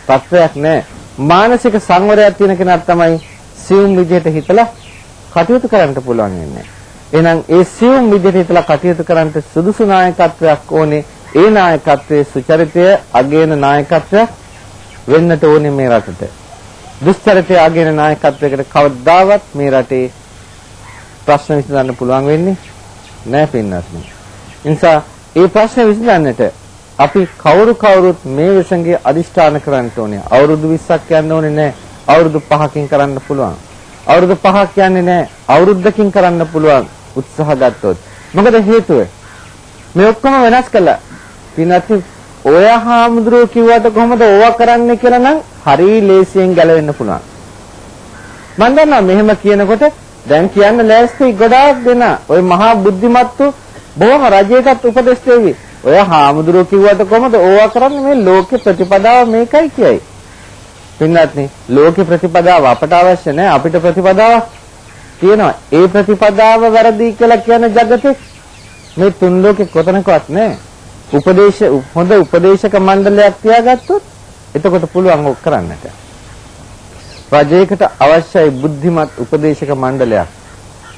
තත්ත්වයක් නැහැ. මානසික සංවරයක් තියෙන කෙනා තමයි සියුම් විදිහට හිතලා කටයුතු කරන්න පුළුවන් වෙන්නේ. එහෙනම් ඒ සියුම් විදිහට හිතලා කටයුතු කරන්න සුදුසු නායකත්වයක් ඕනේ. ඒ නායකත්වයේ සුචරිතය අගයන නායකත්වයක් වෙන්නට ඕනේ මේ රටට. දුස්චරිතය අගයන නායකත්වයකට කවදාවත් මේ රටේ ප්‍රශ්න විසඳන්න පුළුවන් වෙන්නේ නැහැ පින්නත්නි. නිසා ඒ ප්‍රශ්න විසඳන්නට අපි කවුරුත් මේ විසංගේ අදිෂ්ඨාන කරන්න ඕනේ. අවුරුදු 20ක් යන්න ඕනේ නැහැ. අවුරුදු 5කින් කරන්න පුළුවන්. අවුරුදු 5ක් යන්නේ නැහැ. අවුරුද්දකින් කරන්න පුළුවන් උත්සාහ ගත්තොත්. මොකද හේතුව? මේ ඔක්කොම වෙනස් කළා. පින්වත්නි ඔය හාමුදුරුවෝ කිව්වට කොහොමද ඕවා කරන්නේ කියලා නම් හරි ලේසියෙන් ගැලවෙන්න පුළුවන්. මම දන්නවා මෙහෙම කියනකොට දැන් කියන්න ලෑස්ති ගොඩාක් දෙනා ඔය මහා බුද්ධිමත්තු බොහොම රජයටත් උපදෙස් දෙවි. ඔය හාමුදුරුවෝ කිව්වට කොහොමද ඕවා කරන්නේ මේ ලෝකේ ප්‍රතිපදාව මේකයි කියයි. පින්වත්නි ලෝකේ ප්‍රතිපදාව අපට අවශ්‍ය නැහැ. අපිට ප්‍රතිපදාවක් තියෙනවා. ඒ ප්‍රතිපදාව වැරදි කියලා කියන జగතේ මේ තුන් ලෝකේ කොතනකවත් නැහැ. හොඳ උපදේශක මණ්ඩලයක් තියාගත්තොත් එතකොට පුළුවන් ඔක් කරන්නට. රජයකට අවශ්‍යයි බුද්ධිමත් උපදේශක මණ්ඩලයක්.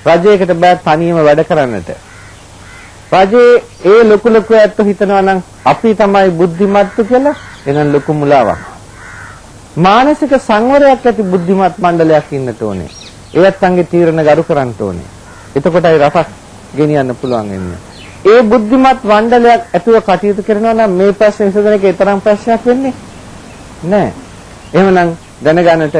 රජයකට බෑ තනියම වැඩ කරන්නට. රජයේ ඒ ලොකු ඇත්ත හිතනවා නම් අපි තමයි බුද්ධිමත්තු කියලා එනම් ලොකු මුලාවක්. මානසික සංවරයක් ඇති බුද්ධිමත් මණ්ඩලයක් ඉන්නට ඕනේ. ඒත් අංගේ තීරණ ගරු කරන්න ඕනේ. එතකොටයි රටක් ගෙනියන්න පුළුවන් වෙන්නේ. ඒ බුද්ධිමත් මණ්ඩලයක් ඇතුව කටයුතු කරනවා නම් මේ ප්‍රශ්න විසඳන එක තරම් ප්‍රශ්නයක් වෙන්නේ නැහැ. එහෙමනම් දැනගන්නට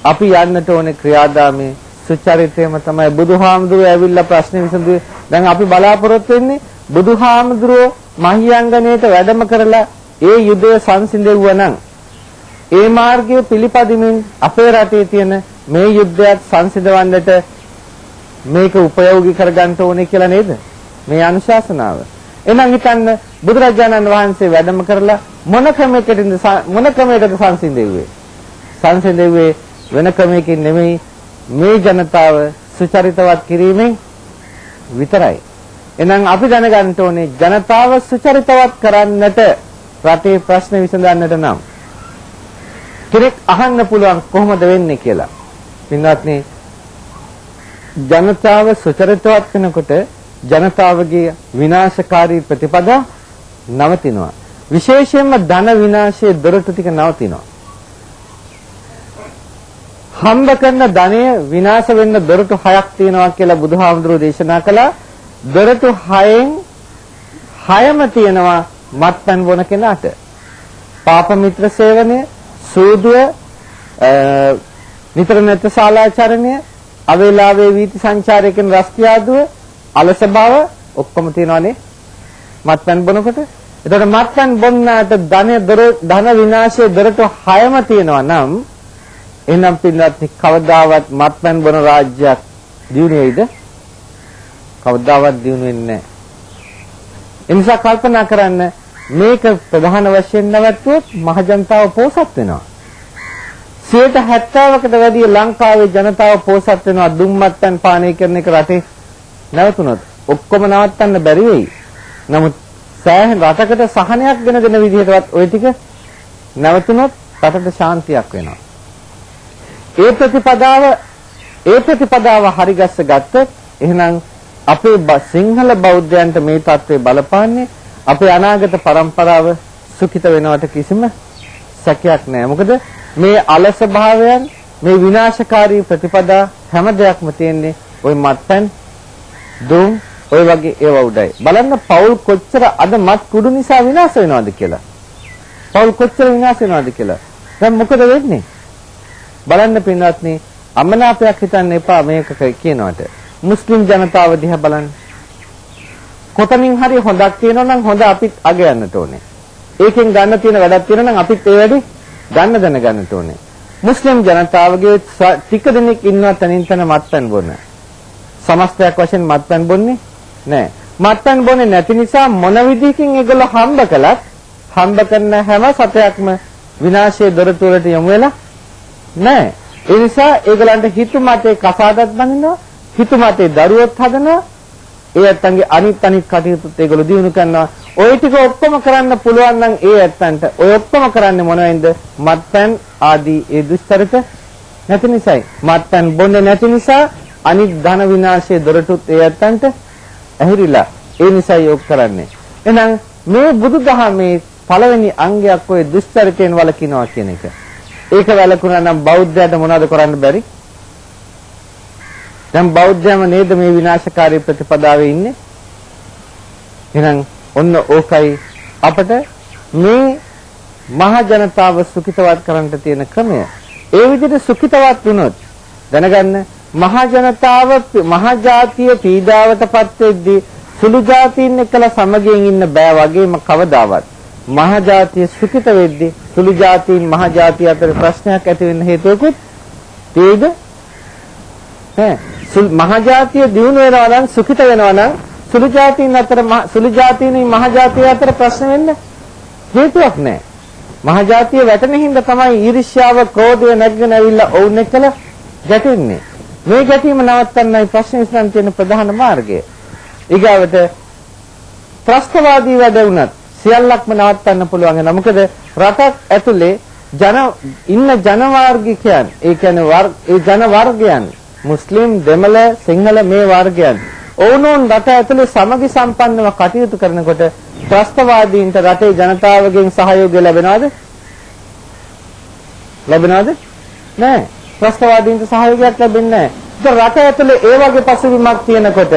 අපි යන්නට ඕනේ ක්‍රියාදාමයේ සුචරිතයම තමයි බුදුහාමුදුරුවෝ ඇවිල්ලා ප්‍රශ්න විසඳුවේ. දැන් අපි බලාපොරොත්තු වෙන්නේ බුදුහාමුදුරුවෝ මහියංගනේට වැඩම කරලා ඒ යුදය සංසිඳෙව්වා නම් ඒ මාර්ගයේ පිළිපදිමින් අපේ රටේ තියෙන මේ යුද්ධයත් සංසිඳවන්නට මේක උපයෝගී කරගන්න ඕනේ කියලා නේද? මේ අනුශාසනාව. එහෙනම් හිතන්න බුදුරජාණන් වහන්සේ වැඩම කරලා මොන ක්‍රමයකටද සංසිඳෙව්වේ? සංසිඳෙව්වේ වෙන ක්‍රමයකින් නෙමෙයි මේ ජනතාව සුචරිතවත් කිරීමෙන් විතරයි. එහෙනම් අපි දැනගන්න ඕනේ ජනතාව සුචරිතවත් කරන්නට රටේ ප්‍රශ්න විසඳන්නට නම් කෙනෙක් අහන්න පුළුවන් කොහොමද වෙන්නේ කියලා. පින්වත්නි ජනතාව සුචරිතවත් වෙනකොට ජනතාවගේ විනාශකාරී ප්‍රතිපදා නවතිනවා. විශේෂයෙන්ම ධන විනාශයේ දොරටු ටික නවතිනවා. හම්බ කරන ධනය විනාශ වෙන්න දොරටු 6ක් තියෙනවා කියලා බුදුහාමුදුරුවෝ දේශනා කළා. දොරටු 6න් 6ම තියෙනවා මත්පැන් බොන කෙනාට. පාප මිත්‍ර සේවනය, සූදුව, නිතර නැත්නම් ශාලාචරණය, අවේලාවේ වීති සංචාරයෙන් රස්තියාදුව, අලස බව ඔක්කොම තියෙනවානේ මත්පැන් බොනකොට. එතකොට මත්පැන් බොන්නාට ධන විනාශයේ දොරටු 6ම තියෙනවා නම් එහෙනම් පින්වත්නි කවදාවත් මත්පැන් බොන රාජ්‍යයක් දියුණු වෙයිද? කවදාවත් දියුණු වෙන්නේ නැහැ. ඒ නිසා කල්පනා කරන්න මේක ප්‍රධාන වශයෙන් නැවතුනොත් මහජනතාව පෝසත් වෙනවා. 70%කට වැඩිය ලංකාවේ ජනතාව පෝසත් වෙනවා දුම්මත්පැන් පානය කරන එක රටේ නැවතුනොත්. ඔක්කොම නවත්තන්න බැරි වෙයි. නමුත් සෑහෙන රටකට සහනයක් දෙන විදිහටවත් ওই ටික නැවතුනොත් රටට ශාන්තියක් වෙනවා. ඒ ප්‍රතිපදාව හරිගස්ස ගත්තොත් එහෙනම් අපේ සිංහල බෞද්ධයන්ට මේ தત્ත්වය බලපාන්නේ අපේ අනාගත પરම්පරාව සුඛිත වෙනවට කිසිම සැකයක් නැහැ. මොකද මේ අලස භාවයන්, මේ විනාශකාරී ප්‍රතිපදා හැම දෙයක්ම තියෙන්නේ ওই මත්පැන්, දුම්, ඔය වගේ ඒවා උඩයි. බලන්න පෞල් කොච්චර අද මත් කුඩු නිසා විනාශ වෙනවද කියලා. පෞල් කොච්චර විනාශ වෙනවද කියලා. දැන් මොකද වෙන්නේ? බලන්න පින්වත්නි, අමනාපයක් හිතන්න එපා මේක කියනවට. මුස්ලිම් ජනතාව දිහා බලන්න. කොතනින් හරි හොඳක් තියෙනවා නම් හොඳ අපිත් අග යන්නට ඕනේ. ඒකෙන් ගන්න තියෙන වැඩක් තියෙනවා නම් අපිත් ඒ වැඩි ගන්න දැනගන්නට ඕනේ. මුස්ලිම් ජනතාවගේ ටික දෙනෙක් ඉන්නවා තනින් තන මත්පැන් බොන. සමස්තයක් වශයෙන් මත්පැන් බොන්නේ නැහැ. මත්පැන් බොන්නේ නැති නිසා මොන විදිහකින් ඒගොල්ලෝ හම්බ කළත් හම්බ කරන හැම සතයක්ම විනාශයේ දොරටුවලට යොමු වෙලා නැහැ. ඒ නිසා ඒගොල්ලන්ට හිතුමතේ කසාදත් බඳිනවා, හිතුමතේ දරුවොත් හදනවා, ඒ ඇත්තන්ගේ අනිත් කටයුතුත් ඒගොල්ලෝ දිනු කරනවා. ওই ටික ඔක්කොම කරන්න පුළුවන් නම් ඒ ඇත්තන්ට ඔය ඔක්කොම කරන්නේ මොනවෙන්ද? මත්පැන් ආදී ඒ දුෂ්චරිත නැති නිසායි. මත්පැන් බොන්නේ නැති නිසා අනිත් ධන විනාශයේ දොරටුත් ඒ ඇත්තන්ට ඇහිරිලා. ඒ නිසායි ඔක් කරන්නේ. එහෙනම් මේ බුදුදහමේ පළවෙනි අංගයක් ඔය දුෂ්චරිතයෙන් වළකිනවා කියන එක. ඒක වැළකුණා නම් බෞද්ධයාට මොනවද කරන්න බැරි? දැන් බෞද්ධයම නේද මේ විනාශකාරී ප්‍රතිපදාවේ ඉන්නේ? එහෙනම් ඔන්න ඕකයි අපිට මේ මහ ජනතාව සුඛිතවත් කරන්න තියෙන ක්‍රමය. ඒ විදිහට සුඛිතවත් වුණොත් දැනගන්න මහ ජනතාව මහ ජාතිය පීඩාවටපත් වෙද්දී සුළු ජාතීන් එක්කලා සමගියෙන් ඉන්න බෑ වගේම කවදාවත් මහ ජාතිය සුඛිත වෙද්දී සුළු ජාතීන් මහ ජාතිය අතර ප්‍රශ්නයක් ඇති වෙන්න හේතුවකුත් තේද? මහ ජාතිය දියුණු වෙනවා නම් සුඛිත වෙනවා නම් සුළු ජාතීන් මහ ජාතිය අතර ප්‍රශ්න වෙන්න හේතුවක් නැහැ. මහ ජාතිය වැටෙන හින්දා තමයි ඊර්ෂ්‍යාව, ක්‍රෝධය නැගගෙන ඇවිල්ලා ඔවුන් එක්කලා ගැටෙන්නේ. මේ ගැටීම නවත්තන්නයි ප්‍රශ්න විසඳන්න තියෙන ප්‍රධාන මාර්ගය. ඊගාවට ත්‍රස්තවාදී වැඩ වුණත් සියල්ලක්ම නවත්තන්න පුළුවන්. මොකද රටක් ඇතුලේ ඉන්න ජන වර්ගිකයන්, ඒ කියන්නේ ඒ ජන වර්ගයන්, මුස්ලිම්, දෙමළ, සිංහල මේ වර්ගයන් ඔවුනොන් රට ඇතුලේ සමගි සම්පන්නව කටයුතු කරනකොට ත්‍රස්තවාදීන්ට රටේ ජනතාවගෙන් සහයෝගය ලැබෙනවද? ලැබෙනවද? නැහැ. ත්‍රස්තවාදීන්ට සහයෝගයක් ලැබෙන්නේ නැහැ. රට ඇතුලේ ඒ වගේ පසුබිමක් තියෙනකොට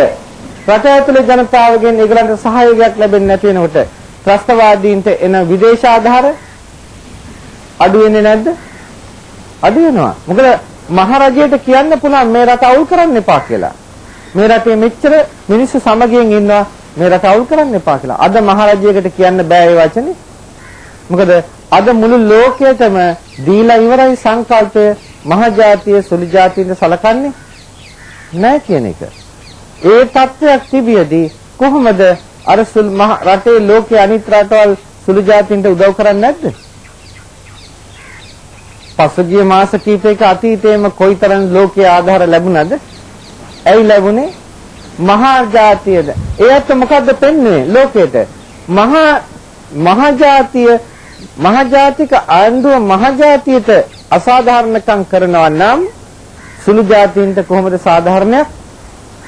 රට ඇතුලේ ජනතාවගෙන් ඒගලන්ට සහයෝගයක් ලැබෙන්නේ නැති වෙනකොට ත්‍රස්තවාදීන්ට එන විදේශ ආධාර අඩු වෙන්නේ නැද්ද? අඩු වෙනවා. මොකද මහරජයට කියන්න පුළුවන් මේ රට අවුල් කරන්න එපා කියලා. මේ රටේ මෙච්චර මිනිස්සු සමගියෙන් ඉන්නවා, මේ රට අවුල් කරන්න එපා කියලා. අද මහරජයකට කියන්න බෑ ඒ වචනේ. මොකද අද මුළු ලෝකයටම දීලා ඉවරයි සංකල්පය මහජාතිය සුළු ජාතීන්ට සලකන්නේ නැහැ කියන එක. ඒ තත්ත්වයක් තිබියදී කොහොමද අර රටේ ලෝකයේ අනිත් රටවල් සුළු ජාතීන්ට උදව් කරන්නේ නැද්ද? පසුගිය මාස කිහිපයක අතීතයේම කොයිතරම් ලෝකයේ ආධාර ලැබුණාද? ඇයි ලැබුණේ? මහා ජාතියද? ඒත් මොකද්ද පෙන්වන්නේ ලෝකයට? මහජාතික ආණ්ඩුව මහජාතියට අසාධාරණකම් කරනවා නම් සුළු ජාතීන්ට කොහොමද සාධාරණයක්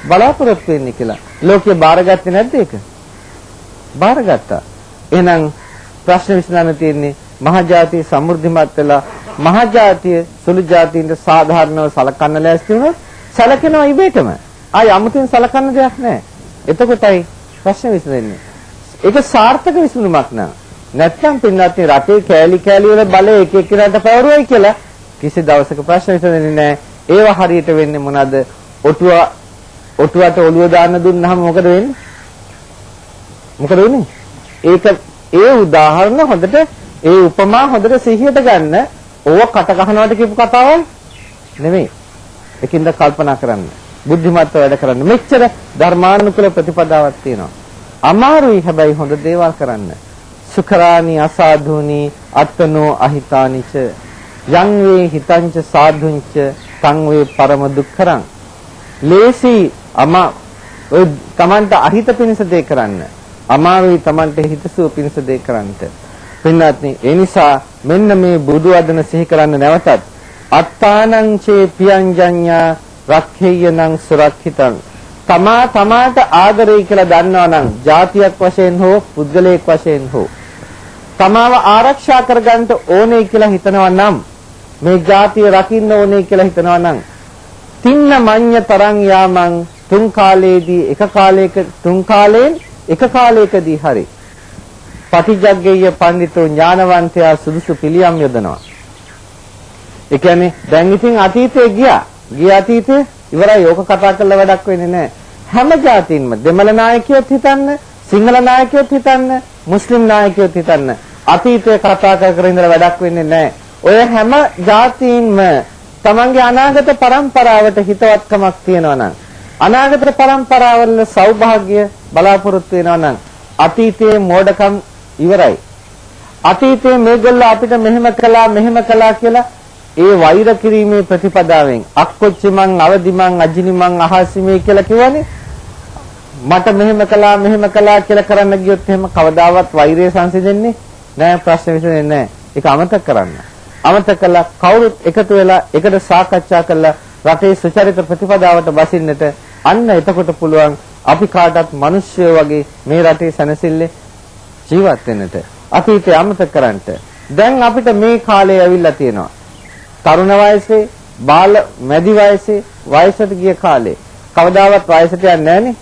බලාපොරොත්තු වෙන්නේ කියලා ලෝකයේ බාරගත්තේ නැද්ද ඒක? බාරගත්තා. එහෙනම් ප්‍රශ්න විසඳන්න තියෙන්නේ මහජාතිය සමෘද්ධිමත් වෙලා මහ ජාතිය සුළු ජාතීන්ට සාධාරණව සලකන්න ලෑස්ති වුණොත් සලකනවා ඉබේටම. ආයි අමුතුවෙන් සලකන්න දෙයක් නැහැ. එතකොටයි ප්‍රශ්න විසඳෙන්නේ. ඒක සාර්ථක විසඳුමක් නෑ. නැත්නම් පින්නත් රටේ කෑලි කෑලි වල බලය එක එක්කිනාට පැවරුවයි කියලා කිසි දවසක ප්‍රශ්න විසඳෙන්නේ නැහැ. ඒව හරියට වෙන්නේ මොනවාද? ඔටුවට ඔළුව දාන්න දුන්නාම මොකද වෙන්නේ? මොකද වෙන්නේ? ඒක ඒ උදාහරණ හොඳට ඒ උපමා හොඳට සිහියට ගන්න. ඕව කට ගන්නවට කියපු කතාවක් නෙමෙයි. ඒකින්ද කල්පනා කරන්න. බුද්ධිමත්ව වැඩ කරන්න. මෙච්චර ධර්මානුකූල ප්‍රතිපදාවක් තියෙනවා. අමාරුයි හැබැයි හොඳ දේවල් කරන්න. සුඛරාණි අසාධුනි අත්තනෝ අහිතානිච යං වේ හිතංච සාධුංච තං වේ පරම දුක්ඛරං. ලේසි ඔය තමන්ට අහිත පිණිස දේ කරන්න. අමාරුයි තමන්ට හිතසුව පිණිස දේ කරන්නට. පින්වත්නි ඒ නිසා මෙන්න මේ බුදු වදන සිහි කරන්න නැවතත් අත්තානං චේ පියංජඤ්ඤා රක්ඛේයනං සුරක්ෂිතං. තමාට ආදරේ කියලා දන්නවා නම් ජාතියක් වශයෙන් හෝ පුද්ගලයෙක් වශයෙන් හෝ තමාව ආරක්ෂා කරගන්න ඕනේ කියලා හිතනවා නම් මේ ජාතිය රකින්න ඕනේ කියලා හිතනවා නම් තින්න මඤ්ඤ තරං යාමං තුන් කාලේදී එක කාලයකදී හරි පටිජග්ගේය පඬිතු ඥානවන්තයා සුදුසු පිළියම් යොදනවා. ඒ කියන්නේ දැන් ඉතින් අතීතේ ගිය අතීතේ ඉවරයි. ඕක කතා කරලා වැඩක් වෙන්නේ නැහැ. හැම ජාතින්ම දෙමළ නායකයොත් හිතන්න, සිංහල නායකයොත් හිතන්න, මුස්ලිම් නායකයොත් හිතන්න. අතීතේ කතා කර ඉඳලා වැඩක් වෙන්නේ නැහැ. ඔය හැම ජාතීන්ම තමන්ගේ අනාගත પરම්පරාවට හිතවත්කමක් තියෙනවා නම්, අනාගත પરම්පරාවල සෞභාග්‍ය බලාපොරොත්තු වෙනවා නම් අතීතයේ මෝඩකම් ඉවරයි. අතීතයේ මේගොල්ලෝ අපිට මෙහෙම කළා කියලා ඒ වෛර කිරීමේ ප්‍රතිපදාවෙන් අක්කොච්චිමන් අවදිමන් අජිනිමන් අහසිමේ කියලා කියවනේ. මට මෙහෙම කළා කියලා කරන්න ගියොත් එහෙම කවදාවත් වෛරය සංසිඳෙන්නේ නැහැ. ප්‍රශ්න විසඳෙන්නේ නැහැ. ඒක අමතක කරන්න. අමතක කළා කවුරුත් එකතු වෙලා එකට සාකච්ඡා කළා රටේ සුචරිත ප්‍රතිපදාවට බසින්නට. අන්න එතකොට පුළුවන් අපි කාටත් මිනිස්සු වගේ මේ රටේ සැනසෙල්ලේ ජීවත් වෙන්නට. අතීතය අමතක කරන්නට. දැන් අපිට මේ කාලය ඇවිල්ලා තියෙනවා. තරුණ වයසේ, බාල මැදි වයසේ, වයසට ගිය කාලේ. කවදාවත් වයසට යන්නේ නැහනේ.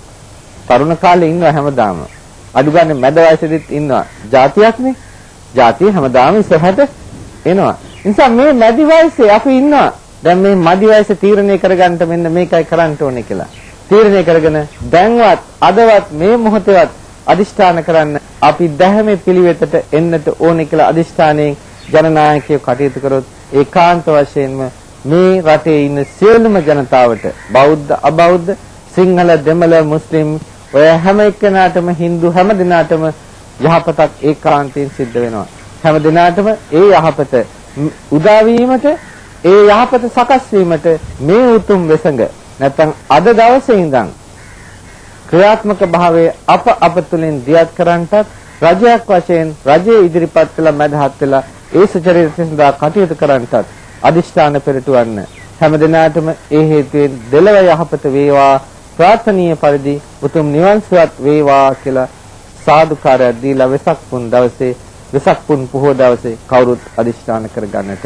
තරුණ කාලේ ඉන්නවා හැමදාම. අඩු ගන්න මැද වයසෙදිත් ඉන්නවා. ජාතියක්නේ. ජාතිය හැමදාම ඉස්සරහට එනවා. නිසා මේ මැදි වයසේ අපි ඉන්නවා. දැන් මේ මැදි වයසේ තීරණය කරගන්න මෙන්න මේකයි කරන්න ඕනේ කියලා. තීරණය කරගෙන දැන්වත් අදවත් මේ මොහොතේවත් අදිෂ්ඨාන කරන්න අපි දැහැමේ පිළිවෙතට එන්නට ඕනේ කියලා අදිෂ්ඨානයෙන් ජනනායකයෝ කටයුතු කරොත් ඒකාන්ත වශයෙන්ම මේ රටේ ඉන්න සියලුම ජනතාවට බෞද්ධ අබෞද්ධ සිංහල දෙමළ මුස්ලිම් ඔය හැම එක්කෙනාටම Hindu හැම දිනාටම යහපතක් ඒකාන්තයෙන් සිද්ධ වෙනවා. හැම දිනාටම ඒ යහපත උදා වීමට ඒ යහපත සකස් වීමට මේ උතුම් වෙසඟ නැත්නම් අද දවසේ ඉඳන් ක්‍රියාත්මක භාවයේ අප තුලින් දියත් කරන්නටත් රජයක් වශයෙන් රජයේ ඉදිරිපත් කළ මැදහත් වෙලා ඒ සුචරිත සඳහා කටයුතු කරන්නටත් අදිෂ්ඨාන පෙරටුවන්න හැම දිනාටම ඒ හේතුවෙන් දෙලව යහපත වේවා ප්‍රාර්ථනීය පරිදි උතුම් නිවන් සුවත් වේවා කියලා සාදුකාරයක් දීලා වෙසක් පුන් දවසේ වෙසක් පුන් පොහොය දවසේ කවුරුත් අදිෂ්ඨාන කරගන්නට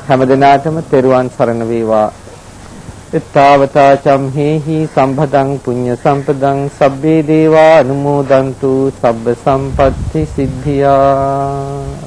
හැම දිනාටම තෙරුවන් සරණ වේවා. ඊතාවතා චම්හෙහි සම්පදං පුඤ්ඤ සම්පදං සබ්බේ දේවා අනුමෝදන්තු සබ්බ සම්පත්‍ති සිද්ධියා.